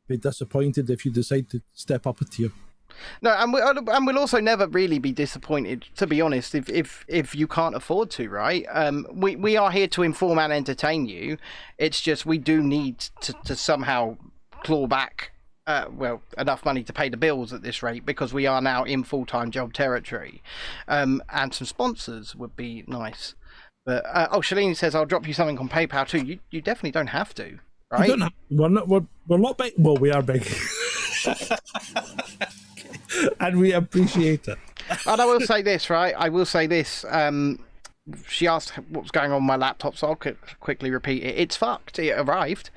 be disappointed if you decide to step up a tier. No, and we'll also never really be disappointed, to be honest, if you can't afford to, right? We are here to inform and entertain you. It's just we do need to somehow claw back enough money to pay the bills at this rate, because we are now in full-time job territory, and some sponsors would be nice. But Shalini says I'll drop you something on PayPal too. You definitely don't have to, right? We're not big. Well, we are big, and we appreciate it. And I will say this, right? I will say this. She asked what's going on with my laptop, so I'll quickly repeat it. It's fucked. It arrived,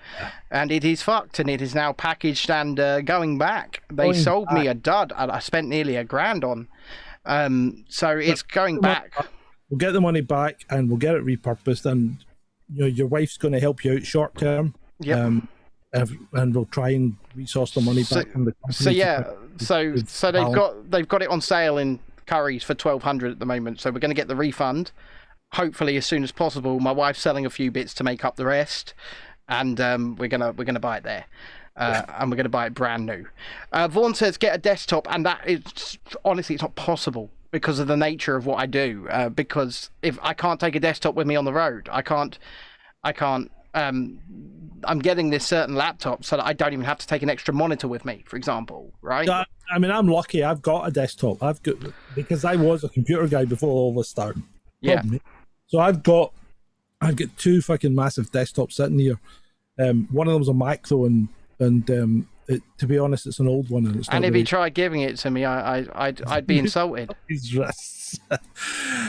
and it is fucked, and it is now packaged and going back. They sold me a dud, and I spent nearly $1,000 on. So it's going back. We'll get the money back, and we'll get it repurposed, and your wife's going to help you out short term. Yeah. And we'll try and resource the money back from the company. So yeah, so they've got it on sale in Curry's for $1,200 at the moment. So we're going to get the refund, hopefully as soon as possible. My wife's selling a few bits to make up the rest, and we're gonna buy it there, and we're gonna buy it brand new. Vaughan says get a desktop, and that is honestly it's not possible because of the nature of what I do. Because if I can't take a desktop with me on the road, I can't. I'm getting this certain laptop so that I don't even have to take an extra monitor with me, for example, right? I mean, I'm lucky. I've got a desktop. Because I was a computer guy before all this started. Yeah. So I've got two fucking massive desktops sitting here. One of them's a Mac though, and to be honest, it's an old one. And if he tried giving it to me, I'd be insulted. His wrists.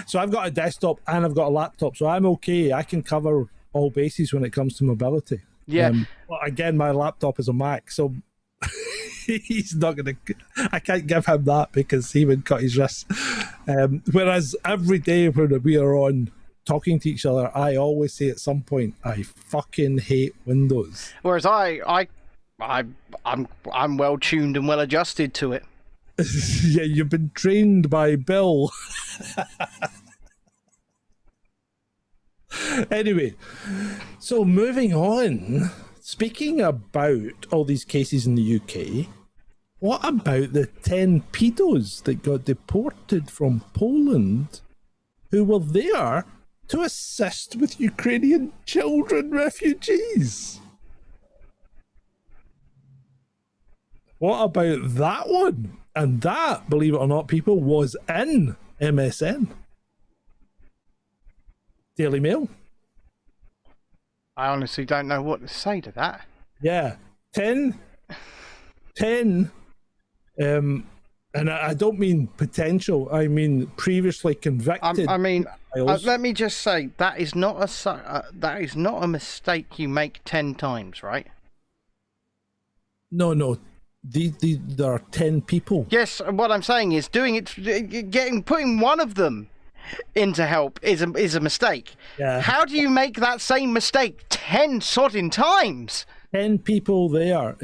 So I've got a desktop and I've got a laptop, so I'm okay. I can cover all bases when it comes to mobility. Yeah. But again, my laptop is a Mac, so he's not gonna. I can't give him that because he would cut his wrists. Whereas every day when we are on talking to each other, I always say at some point, I fucking hate Windows. Whereas I'm well tuned and well adjusted to it. Yeah, you've been trained by Bill. Anyway, so moving on, speaking about all these cases in the UK, what about the 10 pedos that got deported from Poland who were there to assist with Ukrainian children refugees? What about that one? And that, believe it or not, people, was in MSN. Daily Mail. I honestly don't know what to say to that. Yeah. 10 and I don't mean potential, I mean previously convicted. Let me just say that is not a mistake you make 10 times, right? No. There are 10 people. Yes, what I'm saying is putting one of them into help is a mistake. Yeah. How do you make that same mistake 10 sodding times? 10 people there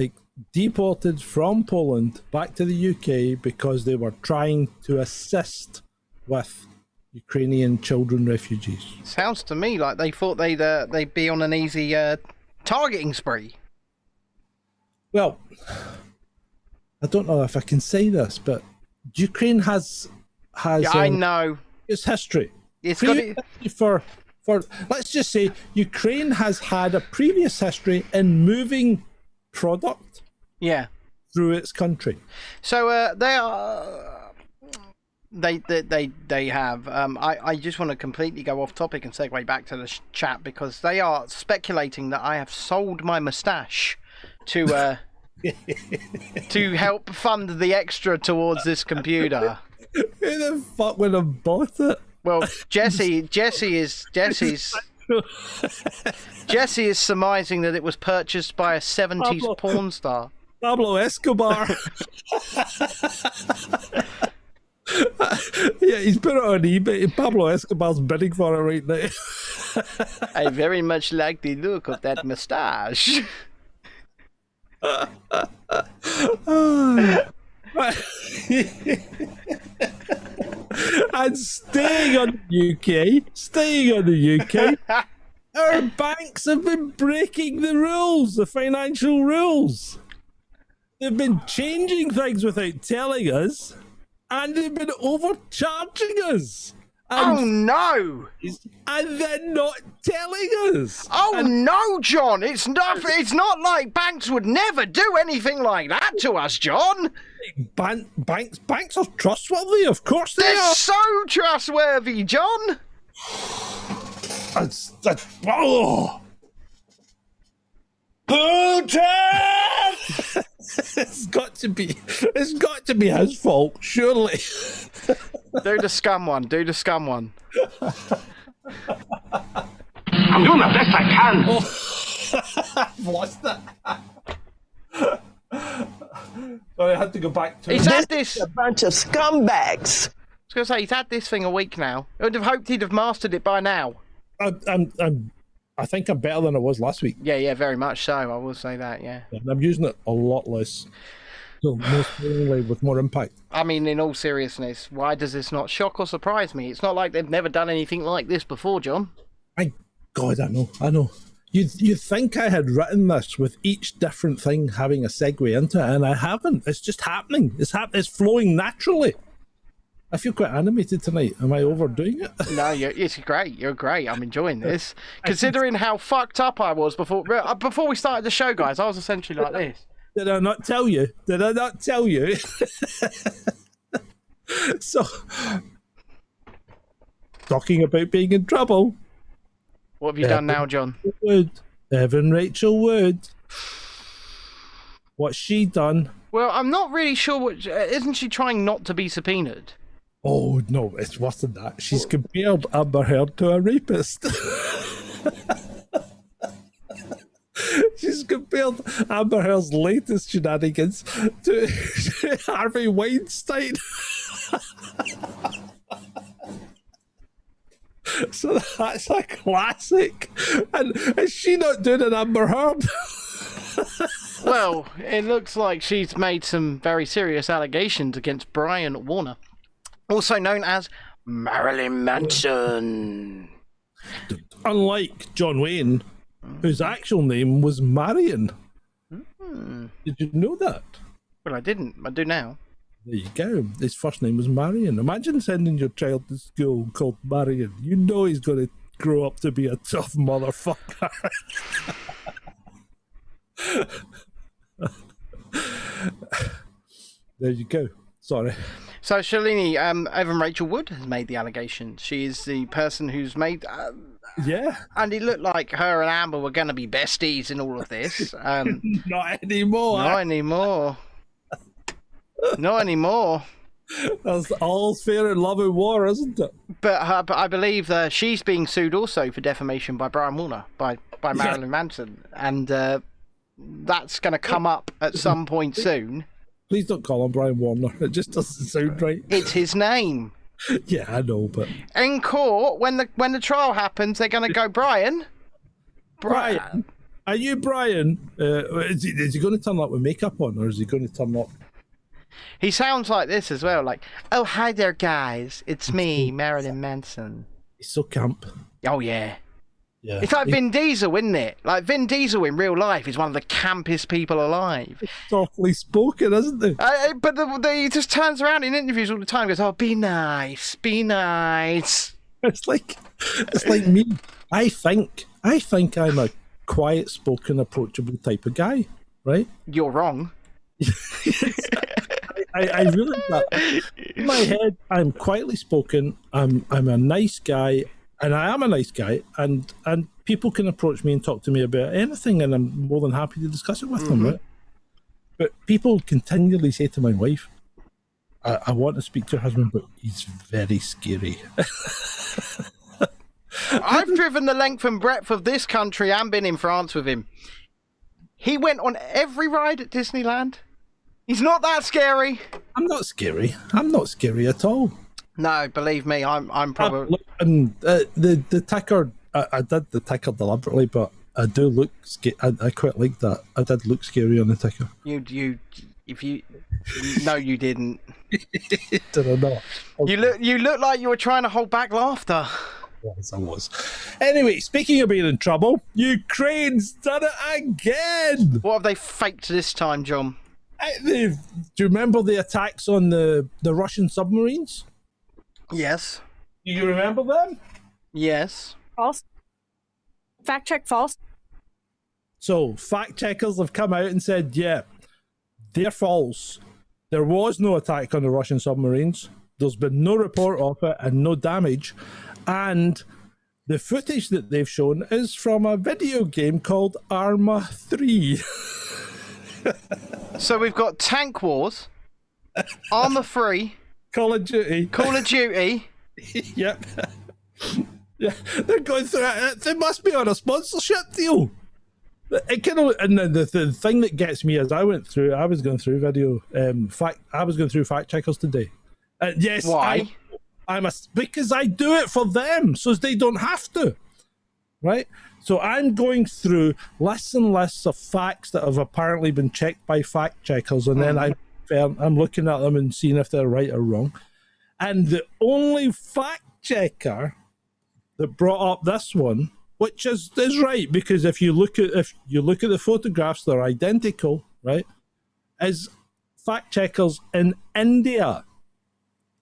deported from Poland back to the UK because they were trying to assist with Ukrainian children refugees. Sounds to me like they thought they'd be on an easy targeting spree. Well, I don't know if I can say this, but Ukraine has yeah, I know. Its history. It's got it for let's just say Ukraine has had a previous history in moving product through its country. So they have I just want to completely go off topic and segue back to the chat because they are speculating that I have sold my moustache to to help fund the extra towards this computer. Who the fuck would have bought it? Well, Jesse is surmising that it was purchased by a 70s porn star. Pablo Escobar. Yeah, he's put it on eBay. Pablo Escobar's bidding for it right now. I very much like the look of that moustache. And staying on the UK, our banks have been breaking the rules, the financial rules. They've been changing things without telling us, and they've been overcharging us. Oh no! And they're not telling us. Oh no, John! It's not like banks would never do anything like that to us, John. Banks are trustworthy, of course they They're are. so trustworthy, John. Oh. Putin! It's got to be his fault, surely. Do the scum one. Do the scum one. I'm doing the best I can. I've lost it. Sorry, I had to go back to He's had this. A bunch of scumbags. I was going to say, he's had this thing a week now. I would have hoped he'd have mastered it by now. I think I'm better than I was last week. Yeah, very much so. I will say that, yeah. And I'm using it a lot less. So most willingly with more impact. I mean, in all seriousness, why does this not shock or surprise me? It's not like they've never done anything like this before, John. My God, I know. You'd think I had written this with each different thing having a segue into it, and I haven't. It's just happening. It's flowing naturally. I feel quite animated tonight. Am I overdoing it? No, it's great. You're great. I'm enjoying this. Considering how fucked up I was before we started the show, guys, I was essentially like this. Did I not tell you? So, talking about being in trouble. What have you done now, John? Evan Rachel Wood. What's she done? Well, I'm not really sure what... Isn't she trying not to be subpoenaed? Oh, no, it's worse than that. She's compared Amber Heard to a rapist. She's compared Amber Heard's latest shenanigans to Harvey Weinstein. So that's a classic. And is she not doing an Amber Heard? Well, it looks like she's made some very serious allegations against Brian Warner, also known as Marilyn Manson. Unlike John Wayne, whose actual name was Marion. Did you know that? Well, I didn't. I do now. There you go. His first name was Marion. Imagine sending your child to school called Marion. You know he's going to grow up to be a tough motherfucker. There you go. Sorry. So, Shalini, Evan Rachel Wood has made the allegation. She is the person who's made... Yeah. And it looked like her and Amber were going to be besties in all of this. Not anymore. Not anymore. Not anymore. That's all's fair in love and war, isn't it? But I believe she's being sued also for defamation by Brian Warner, by Marilyn Manson. And that's going to come up at some point soon. Please don't call him Brian Warner. It just doesn't sound right. It's his name. Yeah, I know, but... In court, when the trial happens, they're going to go, Brian? Are you Brian? Is he going to turn up with makeup on, or is he going to turn up... He sounds like this as well, like, oh, hi there, guys. It's me, Marilyn Manson. He's so camp. Oh, yeah. Yeah. It's like Vin Diesel, isn't it? Like, Vin Diesel in real life is one of the campest people alive. Softly spoken, isn't he? But he just turns around in interviews all the time and goes, oh, be nice, be nice. It's like me. I think I'm a quiet-spoken, approachable type of guy, right? You're wrong. I really that. In my head, I'm quietly spoken. I'm a nice guy, and I am a nice guy, and people can approach me and talk to me about anything, and I'm more than happy to discuss it with them, right? But people continually say to my wife, I want to speak to her husband, but he's very scary. I've driven the length and breadth of this country and been in France with him. He went on every ride at Disneyland. He's not that scary. I'm not scary. I'm not scary at all. No, believe me, I'm probably... And the ticker, I did the ticker deliberately, but I do look I quite like that. I did look scary on the ticker. No, you didn't. Did I not? Okay. You look like you were trying to hold back laughter. Yes, I was. Anyway, speaking of being in trouble, Ukraine's done it again. What have they faked this time, John? Do you remember the attacks on the Russian submarines? Yes. Do you remember them? Yes. False. Fact check false. So, fact checkers have come out and said, yeah, they're false. There was no attack on the Russian submarines. There's been no report of it and no damage. And the footage that they've shown is from a video game called Arma 3. So we've got Tank Wars, Arma 3, Call of Duty. Call of Duty. Yep. Yeah, they're going through it. They must be on a sponsorship deal. It kind of, and the thing that gets me is I was going through fact checkers today. Yes, why? I must, because I do it for them, so they don't have to, right? So I'm going through lists and lists of facts that have apparently been checked by fact checkers, and then I'm looking at them and seeing if they're right or wrong. And the only fact checker that brought up this one, which is right, because if you look at the photographs, they're identical, right? Is fact checkers in India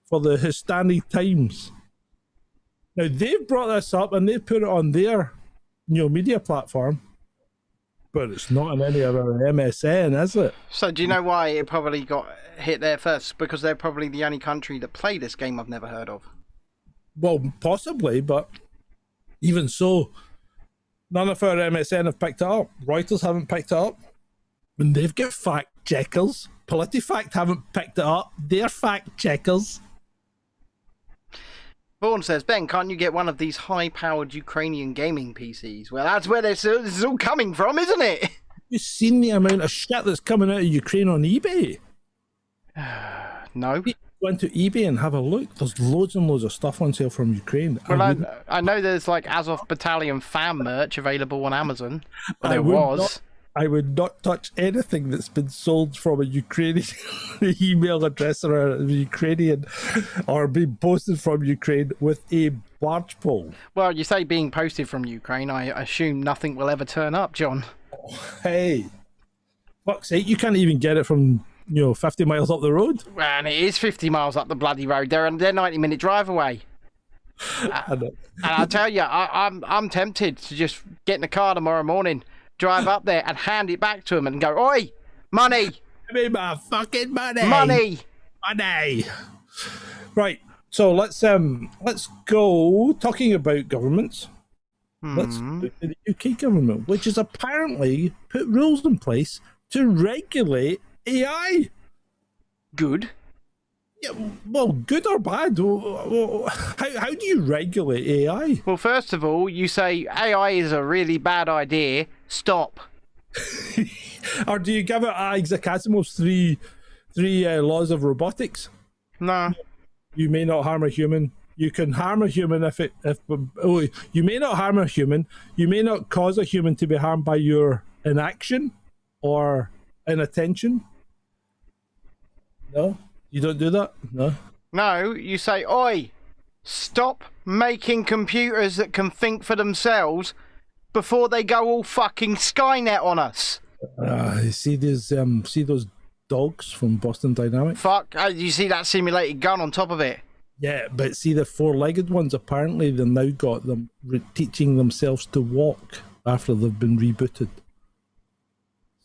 for the Hindustani Times. Now they've brought this up and they've put it on their media platform, but it's not in any of our MSN, is it? So do you know why it probably got hit there first? Because they're probably the only country that play this game I've never heard of. Well, possibly, but even so, none of our MSN have picked it up. Reuters haven't picked it up. And they've got fact checkers. PolitiFact haven't picked it up. They're fact checkers. Vaughan says, Ben, can't you get one of these high-powered Ukrainian gaming PCs? Well, that's where this is all coming from, isn't it? You've seen the amount of shit that's coming out of Ukraine on eBay? No. Go into eBay and have a look. There's loads and loads of stuff on sale from Ukraine. Well, I know there's like Azov Battalion fan merch available on Amazon. Well, there was. I would not touch anything that's been sold from a Ukrainian email address or a Ukrainian or being posted from Ukraine with a barge pole. Well, you say being posted from Ukraine, I assume nothing will ever turn up, John. Hey, fuck's sake, you can't even get it from 50 miles up the road. And it is 50 miles up the bloody road. They're 90-minute drive away. And I'll tell you, I'm tempted to just get in the car tomorrow morning, drive up there and hand it back to him and go, "Oi, money! Give me my fucking money! Money! Right, so let's go talking about governments. Let's look at the UK government, which has apparently put rules in place to regulate AI. Good. Yeah, well, good or bad? How do you regulate AI? Well, first of all, you say AI is a really bad idea. Stop. Or do you give it Isaac Asimov's three laws of robotics? No. You may not harm a human. You can harm a human you may not harm a human. You may not cause a human to be harmed by your inaction or inattention. No, you don't do that. No, you say, "Oi, stop making computers that can think for themselves before they go all fucking Skynet on us." You see those dogs from Boston Dynamics? Fuck, you see that simulated gun on top of it? Yeah, but see the four-legged ones, apparently they've now got them teaching themselves to walk after they've been rebooted.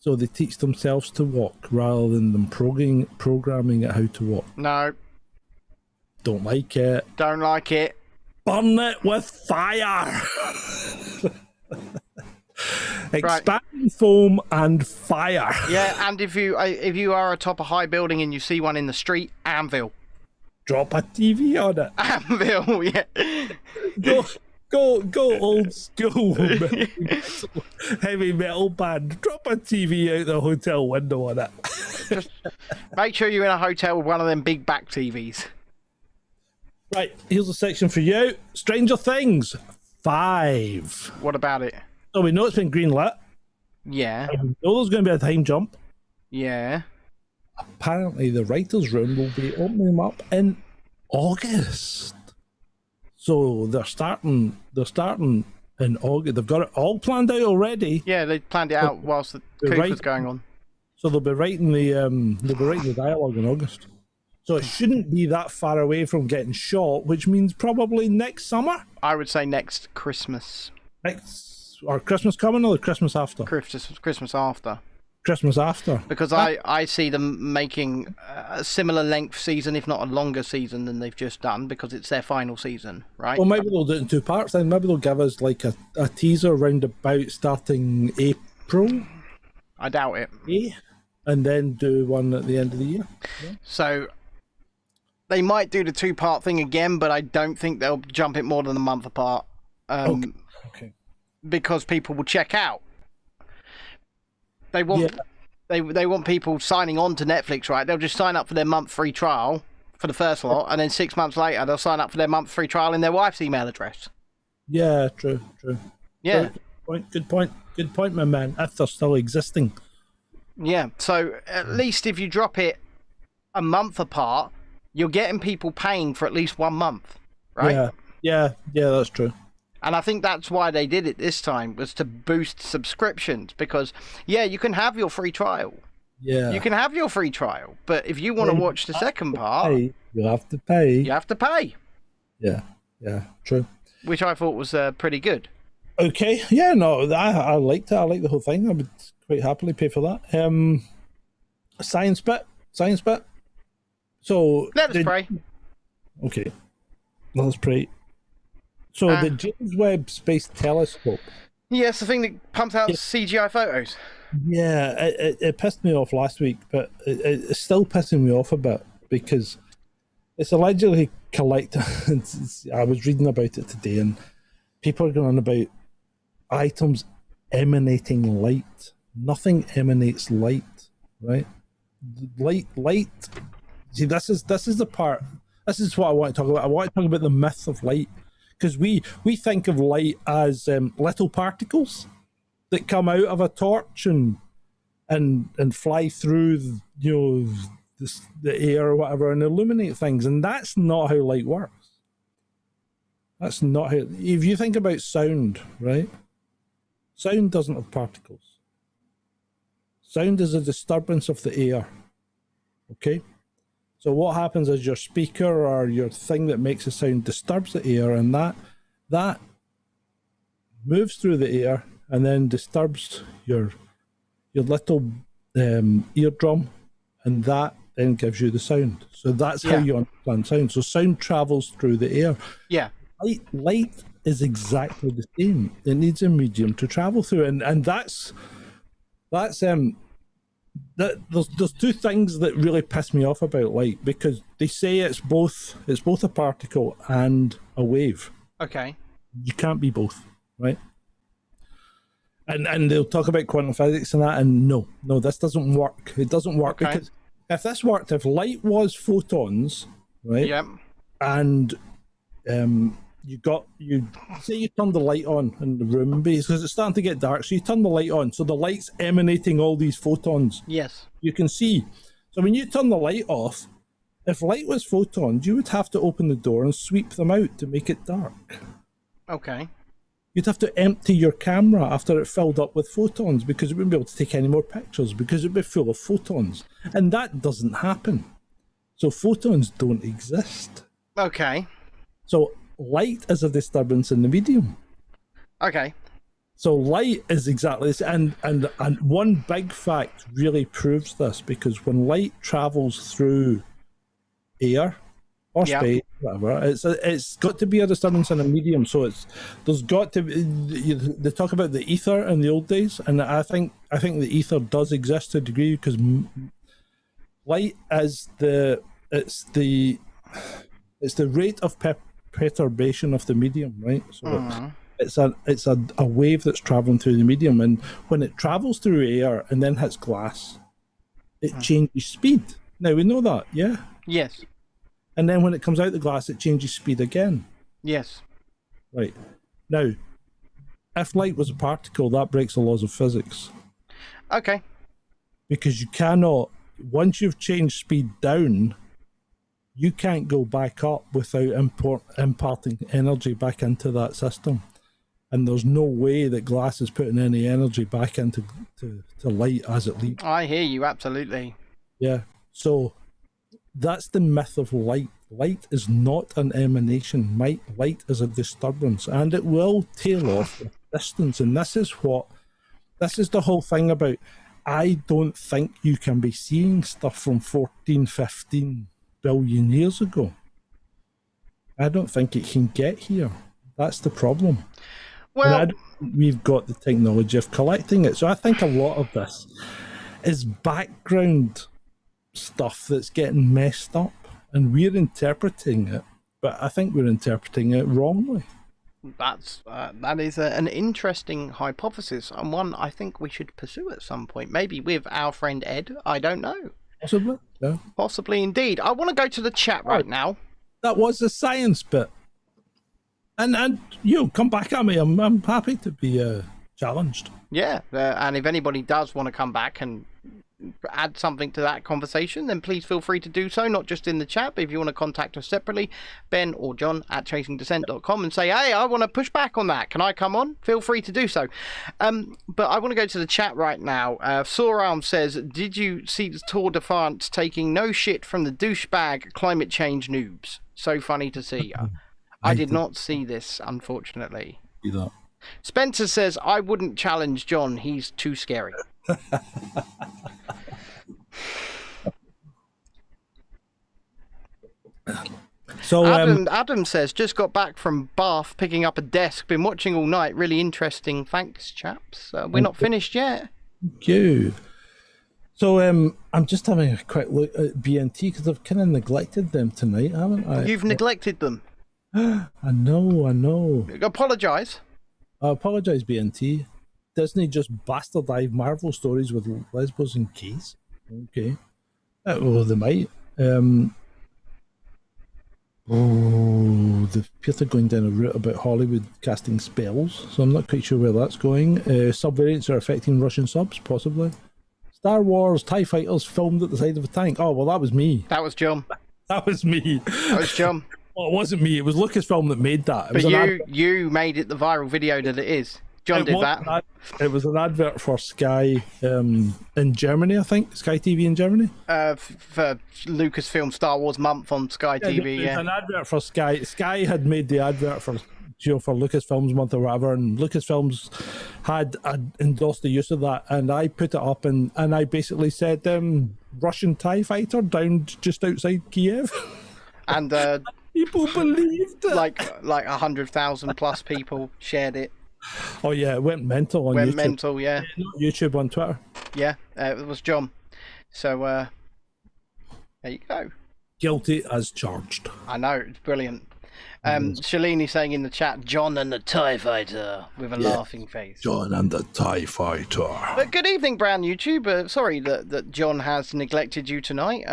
So they teach themselves to walk rather than them programming it how to walk. No. Don't like it. Don't like it. Burn it with fire! Expanding foam and fire. Yeah, and if you are atop a high building and you see one in the street, anvil. Drop a TV on it. Anvil, yeah. Go old school heavy metal band. Drop a TV out the hotel window on it. Just make sure you're in a hotel with one of them big back TVs. Right, here's a section for you. Stranger Things 5. What about it? So we know it's been greenlit. Yeah. We know there's going to be a time jump. Yeah. Apparently the writer's room will be opening up in August. So they're starting in August. They've got it all planned out already. Yeah, they planned it out whilst the coup was going on. So they'll be writing the dialogue in August. So it shouldn't be that far away from getting shot, which means probably next summer. I would say next Christmas. Or Christmas coming, or the Christmas after? Christmas after. Christmas after. Because I see them making a similar length season, if not a longer season than they've just done, because it's their final season, right? Well, maybe they'll do it in 2 parts then. Maybe they'll give us like a teaser round about starting April. I doubt it. Yeah. And then do one at the end of the year. Yeah. So they might do the 2-part thing again, but I don't think they'll jump it more than a month apart. Okay. Because people will check out. They want they want people signing on to Netflix, right? They'll just sign up for their month free trial for the first lot, and then 6 months later they'll sign up for their month free trial in their wife's email address. Yeah, true. Yeah. Good point, my man. If they're still existing. Yeah. So at least if you drop it a month apart, you're getting people paying for at least 1 month, right? Yeah, that's true. And I think that's why they did it this time, was to boost subscriptions, because you can have your free trial. Yeah. You can have your free trial, but if you want to watch the second part, you'll have to pay. You have to pay. Yeah, true. Which I thought was pretty good. Okay, yeah, no, I liked it. I liked the whole thing. I would quite happily pay for that. Science bit. So Let us pray. Okay, let us pray. So the James Webb Space Telescope. Yes, the thing that pumps out CGI photos. Yeah, it pissed me off last week, but it's still pissing me off a bit because it's allegedly collected. I was reading about it today, and people are going on about items emanating light. Nothing emanates light, right? Light. See, this is the part. This is what I want to talk about. I want to talk about the myth of light. Because we think of light as little particles that come out of a torch and fly through the air or whatever and illuminate things, and that's not how light works. That's not how. If you think about sound, right? Sound doesn't have particles. Sound is a disturbance of the air. Okay. So what happens is your speaker or your thing that makes a sound disturbs the air, and that moves through the air and then disturbs your little eardrum, and that then gives you the sound. So that's how you understand sound. So sound travels through the air. Yeah. Light is exactly the same. It needs a medium to travel through, and that's there's 2 things that really piss me off about light, because they say it's both a particle and a wave. Okay. You can't be both, right? And they'll talk about quantum physics and that, and no, this doesn't work. It doesn't work because if this worked, if light was photons, right? Yep. And you say you turn the light on in the room because it's starting to get dark, so you turn the light on, so the light's emanating all these photons. Yes. You can see. So when you turn the light off, if light was photons, you would have to open the door and sweep them out to make it dark. Okay. You'd have to empty your camera after it filled up with photons, because it wouldn't be able to take any more pictures because it'd be full of photons. And that doesn't happen. So photons don't exist. Okay. So light is a disturbance in the medium. Okay. So light is exactly this, and one big fact really proves this, because when light travels through air or space, whatever, it's got to be a disturbance in a medium. So there's got to be. They talk about the ether in the old days, and I think the ether does exist to a degree, because light is the rate of perturbation of the medium, right? So it's a wave that's traveling through the medium, and when it travels through air and then hits glass, it changes speed. Now we know that, yeah? Yes. And then when it comes out the glass, it changes speed again. Yes. Right. Now, if light was a particle, that breaks the laws of physics. Okay. Because you cannot, once you've changed speed down, you can't go back up without imparting energy back into that system. and there's no way that glass is putting any energy back into to light as it leaves. I hear you, absolutely. Yeah. So that's the myth of light. Light is not an emanation. Light is a disturbance, and it will tail off with distance. And this is the whole thing about, I don't think you can be seeing stuff from 14, 15 billion years ago. I don't think it can get here. That's the problem. Well, We've got the technology of collecting it. So I think a lot of this is background stuff that's getting messed up, and we're interpreting it, but I think we're interpreting it wrongly. that is an interesting hypothesis, and one I think we should pursue at some point. Maybe with our friend Ed. I don't know. Possibly, yeah. Possibly indeed. I want to go to the chat right now. That was the science bit. And you come back at me. I'm happy to be challenged. Yeah, and if anybody does want to come back and add something to that conversation, then please feel free to do so, not just in the chat, but if you want to contact us separately, Ben or John at chasingdissent.com, and say, hey, I want to push back on that. Can I come on? Feel free to do so. But I want to go to the chat right now. Soram says, did you see the Tour de France taking no shit from the douchebag climate change noobs? So funny to see. I did not see this, unfortunately. Either. Spencer says, I wouldn't challenge John. He's too scary. So Adam says, just got back from Bath picking up a desk. Been watching all night. Really interesting. Thanks, chaps. We're not finished yet. Thank you. So I'm just having a quick look at BNT because I've kind of neglected them tonight, haven't I? You've neglected them. I know. Apologise. I apologise, BNT. Disney just bastardized Marvel stories with lesbos and gays. Okay. Well, they might. They appear to going down a route about Hollywood casting spells, so I'm not quite sure where that's going. Subvariants are affecting Russian subs, possibly. Star Wars TIE fighters filmed at the side of a tank. Oh, well, that was me. That was John. That was me. That was John. Well, it wasn't me. It was Lucasfilm that made that. But you made it the viral video that it is. John did that. It was an advert for Sky in Germany, I think. Sky TV in Germany. For Lucasfilm Star Wars month on Sky TV. It was an advert for Sky. Sky had made the advert for Lucasfilms month or whatever, and Lucasfilms had endorsed the use of that, and I put it up and I basically said Russian TIE fighter down just outside Kiev. And people believed it. Like 100,000 plus people shared it. Oh yeah, it went mental on YouTube. Went mental, yeah. YouTube on Twitter. Yeah, it was John. So there you go. Guilty as charged. I know, it's brilliant. Shalini saying in the chat, John and the TIE Fighter, with a laughing face. John and the TIE Fighter. But good evening, Brown YouTube. Sorry that John has neglected you tonight.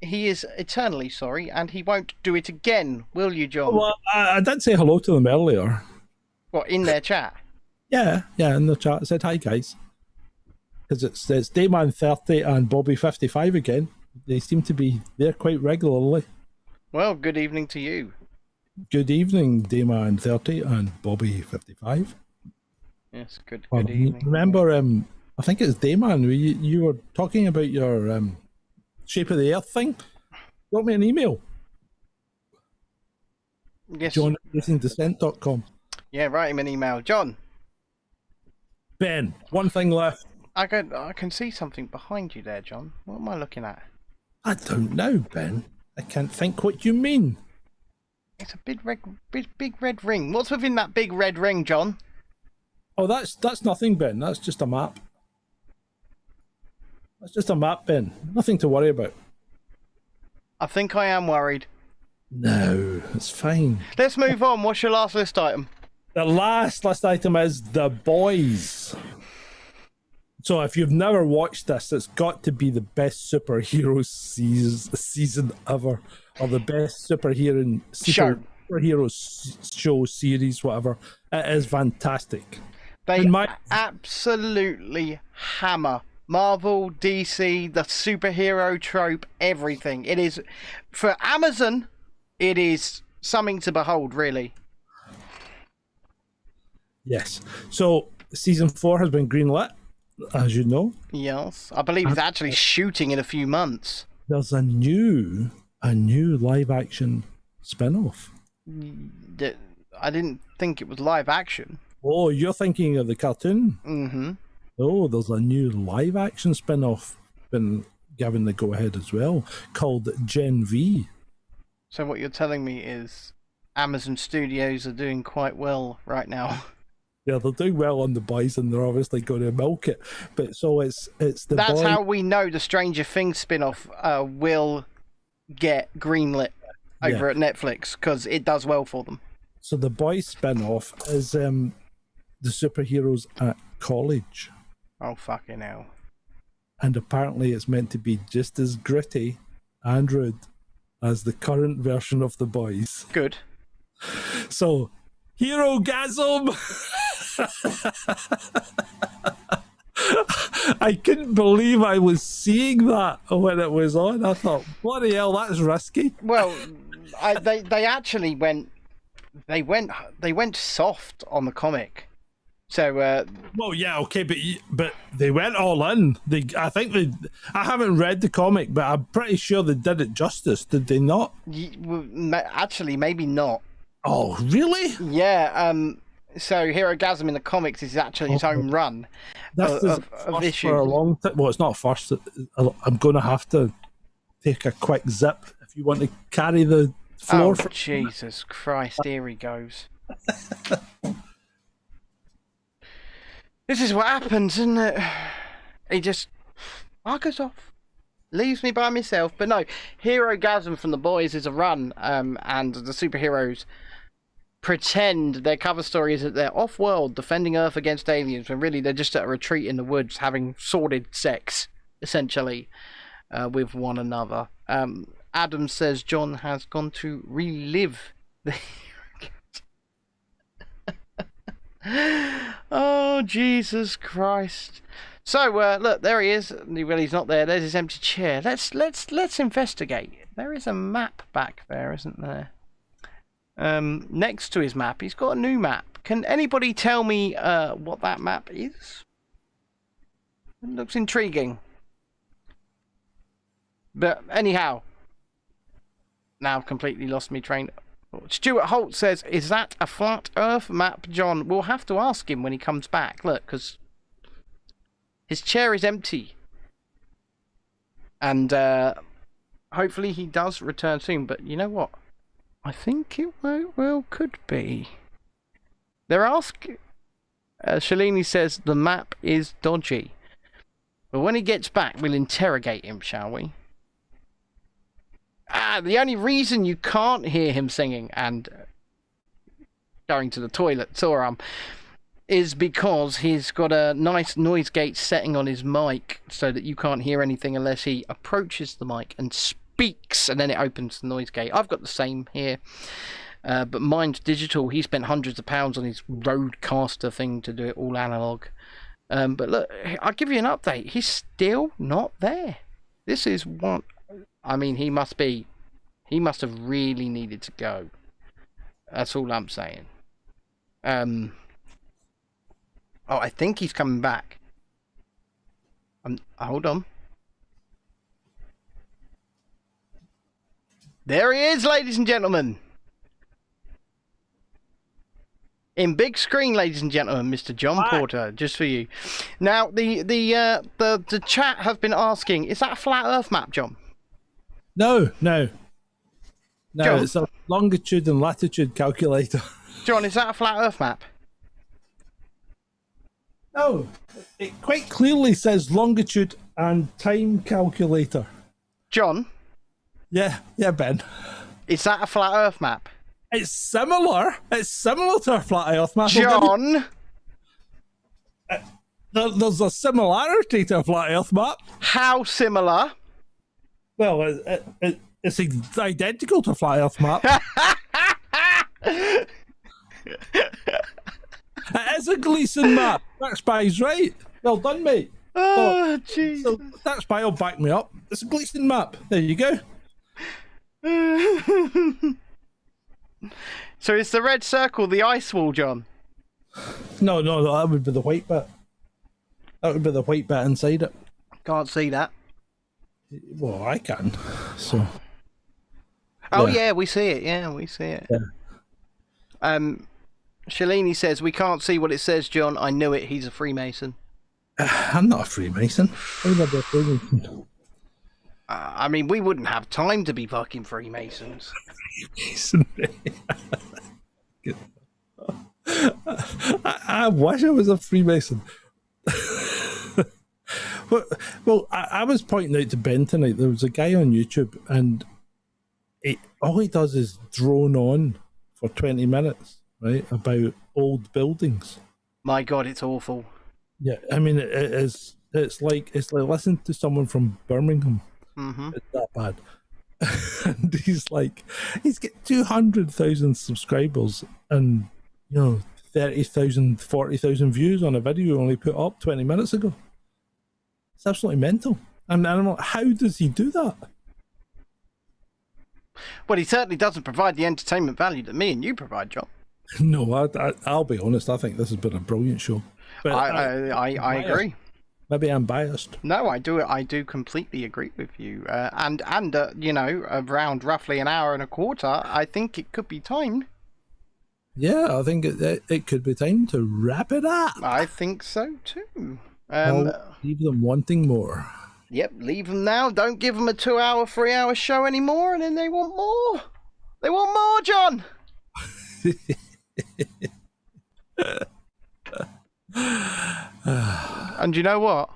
He is eternally sorry, and he won't do it again, will you, John? Well, I did say hello to them earlier. What, in their chat? Yeah, in the chat. I said, hi, guys. Because it's Dayman30 and Bobby55 again. They seem to be there quite regularly. Well, good evening to you. Good evening, Dayman30 and Bobby55. Yes, good evening. Remember, I think it's Dayman, you were talking about your Shape of the Earth thing? Drop me an email. Yes. John at chasingdissent.com. Yeah, write him an email. John. Ben, one thing left. I can see something behind you there, John. What am I looking at? I don't know, Ben. I can't think what you mean. It's a big red ring. What's within that big red ring, John? Oh, that's nothing, Ben. That's just a map. That's just a map, Ben. Nothing to worry about. I think I am worried. No, it's fine. Let's move on. What's your last list item? The last list item is The Boys. So if you've never watched this, it's got to be the best superhero season ever, or the best superhero show series, whatever. It is fantastic. They absolutely hammer Marvel, DC, the superhero trope, everything. It is, for Amazon, it is something to behold, really. Yes. So season 4 has been greenlit, as you know. Yes, I believe it's actually shooting in a few months. There's a new live action spin-off. I didn't think it was live action. Oh, you're thinking of the cartoon? Mm-hmm. Oh, there's a new live action spin-off been given the go-ahead as well, called Gen V. So what you're telling me is Amazon Studios are doing quite well right now. Yeah, they're doing well on The Boys, and they're obviously going to milk it. But so it's the That's boy... how we know the Stranger Things spin-off will get greenlit over at Netflix, because it does well for them. So the Boys spin-off is the superheroes at college. Oh, fucking hell. And apparently it's meant to be just as gritty and rude as the current version of The Boys. Good. So, hero-gasm! I couldn't believe I was seeing that when it was on. I thought, bloody hell, that's risky. Well, they actually went soft on the comic. So Well, yeah, okay, but they went all in. I haven't read the comic, but I'm pretty sure they did it justice. Did they not? Actually, maybe not. Oh, really? Yeah. So Hero-gasm in the comics is actually its own run of issues. For a long time. Well, it's not first. I'm going to have to take a quick zip if you want to carry the floor. Oh, Jesus Christ! Here he goes. This is what happens, isn't it? He just buggers off, leaves me by myself. But no, Hero-gasm from The Boys is a run, and the superheroes pretend their cover story is that they're off-world defending Earth against aliens, when really they're just at a retreat in the woods having sordid sex, essentially, with one another. Adam says John has gone to relive the... Oh, Jesus Christ. So, look, there he is. Well, he's not there. There's his empty chair. Let's investigate. There is a map back there, isn't there? Next to his map, he's got a new map. Can anybody tell me what that map is? It looks intriguing. But anyhow, now I've completely lost me train. Stuart Holt says, is that a flat Earth map, John? We'll have to ask him when he comes back. Look, because his chair is empty. And hopefully he does return soon. But you know what? I think it could be. They're asking... Shalini says the map is dodgy. But when he gets back, we'll interrogate him, shall we? The only reason you can't hear him singing and going to the toilet, is because he's got a nice noise gate setting on his mic so that you can't hear anything unless he approaches the mic and speaks, and then it opens the noise gate. I've got the same here, but mine's digital. He spent hundreds of pounds on his Rodecaster thing to do it all analog. But look, I'll give you an update. He's still not there. This is one... I mean, he must have really needed to go. That's all I'm saying. Oh, I think he's coming back. Hold on. There he is, ladies and gentlemen. In big screen, ladies and gentlemen, Mr. John Porter, just for you. Now, the chat have been asking, is that a flat Earth map, John? No, John? It's a longitude and latitude calculator. John, is that a flat Earth map? No, it quite clearly says longitude and time calculator. John? Yeah, Ben. Is that a flat Earth map? It's similar. It's similar to a flat Earth map. John? There's a similarity to a flat Earth map. How similar? Well, it's identical to a flat Earth map. It is a Gleason map. That's Spy's right. Well done, mate. Oh, jeez. So that Spy will back me up. It's a Gleason map. There you go. So is the red circle the ice wall, John? No, that would be the white bit. That would be the white bit inside it. Can't see that. Well, I can. So. Oh yeah, we see it. Yeah, we see it. Yeah. Shalini says we can't see what it says, John. I knew it. He's a Freemason. I'm not a Freemason. Why would I be a Freemason? I mean, we wouldn't have time to be fucking Freemasons. I wish I was a Freemason. Well, I was pointing out to Ben tonight, there was a guy on YouTube, and all he does is drone on for 20 minutes, right, about old buildings. My God, it's awful. Yeah, I mean, it's like listening to someone from Birmingham. Mm-hmm. It's that bad. And he's got 200,000 subscribers and 30,000, 40,000 views on a video only put up 20 minutes ago. It's absolutely mental. And I'm like, how does he do that? Well, he certainly doesn't provide the entertainment value that me and you provide, John. No, I'll be honest. I think this has been a brilliant show. But I agree. Maybe I'm biased. No, I do completely agree with you. And around roughly an hour and a quarter, I think it could be time. Yeah, I think it could be time to wrap it up. I think so too. I'll leave them wanting more. Yep, leave them now. Don't give them a 2-hour, 3-hour show anymore, and then they want more. They want more, John. And you know what?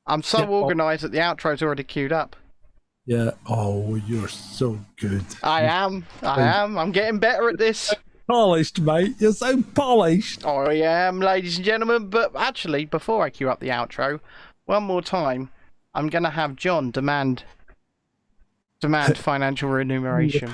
I'm so organised that the outro's already queued up. Yeah. Oh, you're so good. I am. I'm getting better at this. Polished, mate. You're so polished. Oh, I am, ladies and gentlemen. But actually, before I queue up the outro, one more time, I'm going to have John demand financial remuneration.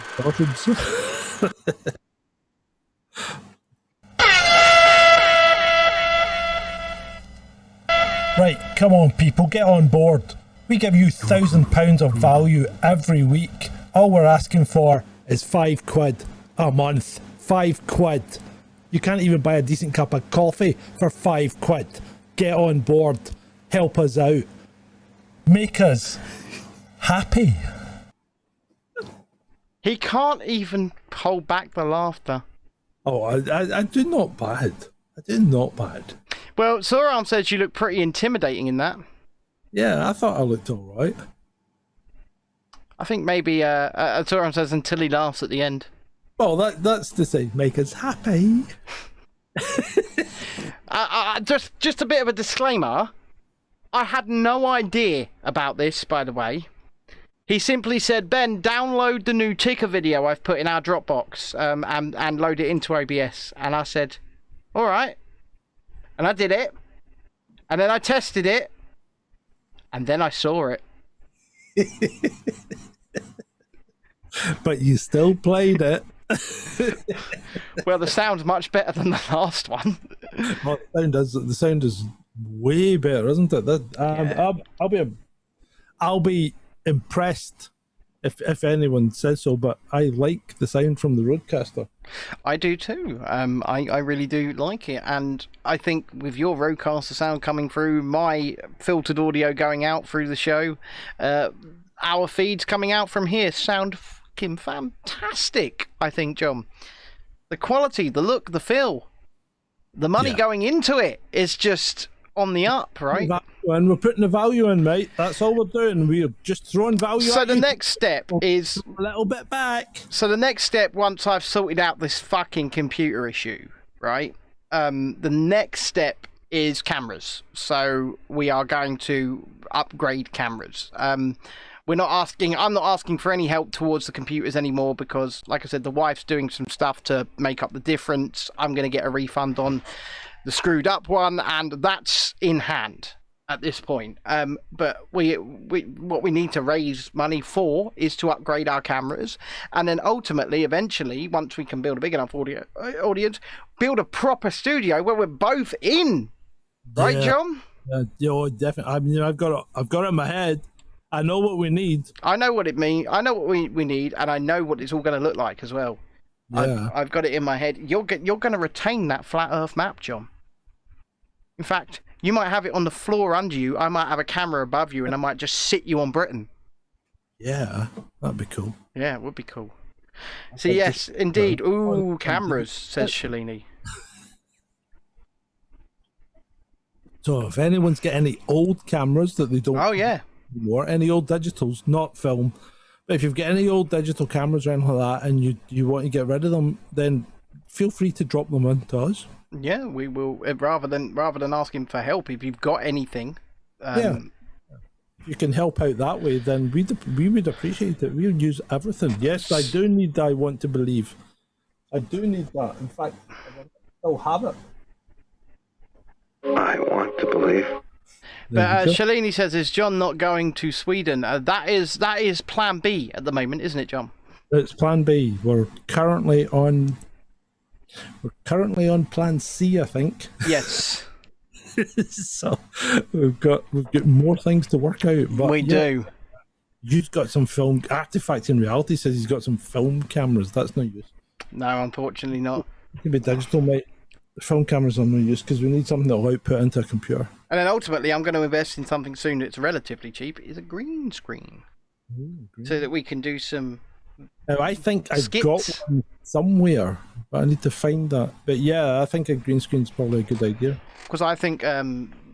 Right, come on people, get on board. We give you £1,000 of value every week. All we're asking for is £5 a month. £5. You can't even buy a decent cup of coffee for £5. Get on board. Help us out. Make us happy. He can't even hold back the laughter. Oh, I do not bad. I do not bad. Well, Soram says you look pretty intimidating in that. Yeah, I thought I looked all right. I think maybe Soram says until he laughs at the end. Well, that's to say, make us happy. Just a bit of a disclaimer. I had no idea about this, by the way. He simply said, Ben, download the new ticker video I've put in our Dropbox and load it into OBS. And I said, all right. And I did it. And then I tested it. And then I saw it. But you still played it. Well, the sound's much better than the last one. Well, the sound is way better, isn't it? I'll be impressed if anyone says so, but I like the sound from the Rodecaster. I do too. I really do like it, and I think with your Rodecaster sound coming through, my filtered audio going out through the show, our feeds coming out from here sound fucking fantastic. I think, John, the quality, the look, the feel, the money going into it is just on the up, right? And we're putting the value in, mate. That's all we're doing. We're just throwing value. So the next step is a little bit back. So the next step, once I've sorted out this fucking computer issue, right? The next step is cameras. So we are going to upgrade cameras. I'm not asking for any help towards the computers anymore because, like I said, the wife's doing some stuff to make up the difference. I'm going to get a refund on the screwed up one, and that's in hand at this point. But what we need to raise money for is to upgrade our cameras, and then ultimately, eventually, once we can build a big enough audience, build a proper studio where we're both in. Right, John? Yeah, definitely. I mean, I've got it in my head. I know what we need. I know what it means. I know what we need, and I know what it's all going to look like as well. Yeah. I've got it in my head. You're going to retain that flat Earth map, John. In fact, you might have it on the floor under you. I might have a camera above you, and I might just sit you on Britain. Yeah, that'd be cool. Yeah, it would be cool. So yes, indeed. Ooh, cameras, says Shalini. So if anyone's got any old cameras that they don't Oh yeah. anymore, any old digitals, not film, but if you've got any old digital cameras or anything like that and you want to get rid of them, then feel free to drop them in to us. Yeah, we will. Rather than asking for help, if you've got anything, Yeah. If you can help out that way, then we would appreciate it. We would use everything. Yes, I do need I want to believe. I do need that. In fact, I still have it. I want to believe. But Shalini says, "Is John not going to Sweden?" That is Plan B at the moment, isn't it, John? It's Plan B. We're currently on Plan C, I think. Yes, So we've got more things to work out. But we do. You've got some film. Artifact in Reality says he's got some film cameras. That's no use. No, unfortunately not. It can be digital, mate. The film cameras are no use because we need something that'll output into a computer. And then ultimately, I'm going to invest in something soon that's relatively cheap. Is a green screen, so that we can do some. Now, I think I've skits. got one somewhere, but I need to find that. But yeah, I think a green screen's probably a good idea. Because I think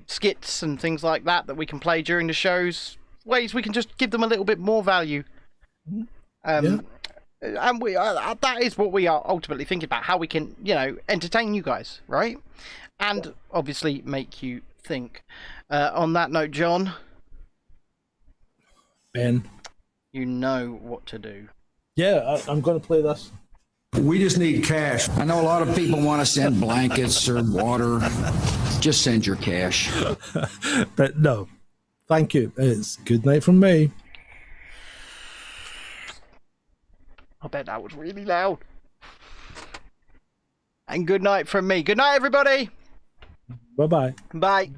skits and things like that we can play during the shows, ways we can just give them a little bit more value. And that is what we are ultimately thinking about, how we can, entertain you guys, right? And obviously make you think. On that note, John, Ben, you know what to do. yeah, I'm going to play this. We just need cash. I know a lot of people want to send blankets or water. Just send your cash. But no, thank you. It's good night from me. I bet that was really loud. And good night from me. Good night, everybody. Bye-bye. Bye.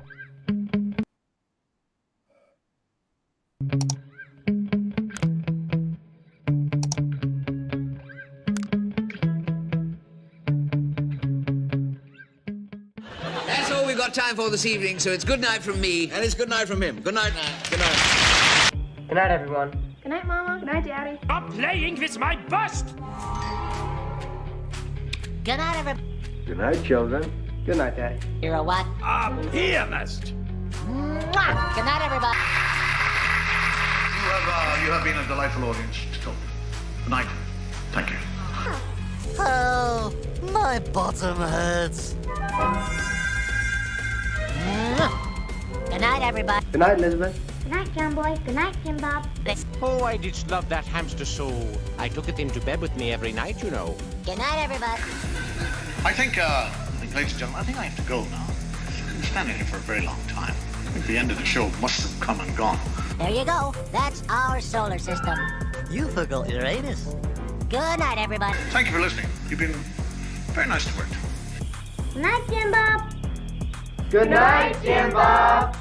That's all we've got time for this evening, so it's good night from me. And it's good night from him. Good night. Good night. Good night, everyone. Good night, Mama. Good night, Daddy. I'm playing with my bust. Good night, everybody. Good night, children. Good night, Daddy. You're a what? A pianist. Mwah! Good night, everybody. You have been a delightful audience to talk. Good night. Thank you. Oh, my bottom hurts. Good night, everybody. Good night, Elizabeth. Good night, John Boy. Good night, Jim Bob. Oh, I did love that hamster so. I took it into bed with me every night, you know. Good night, everybody. I think, ladies and gentlemen, I think I have to go now. I've been standing here for a very long time. I think the end of the show must have come and gone. There you go. That's our solar system. You forgot Uranus. Good night, everybody. Thank you for listening. You've been very nice to work to. Good night, Jim Bob. Good night, Jim Bob.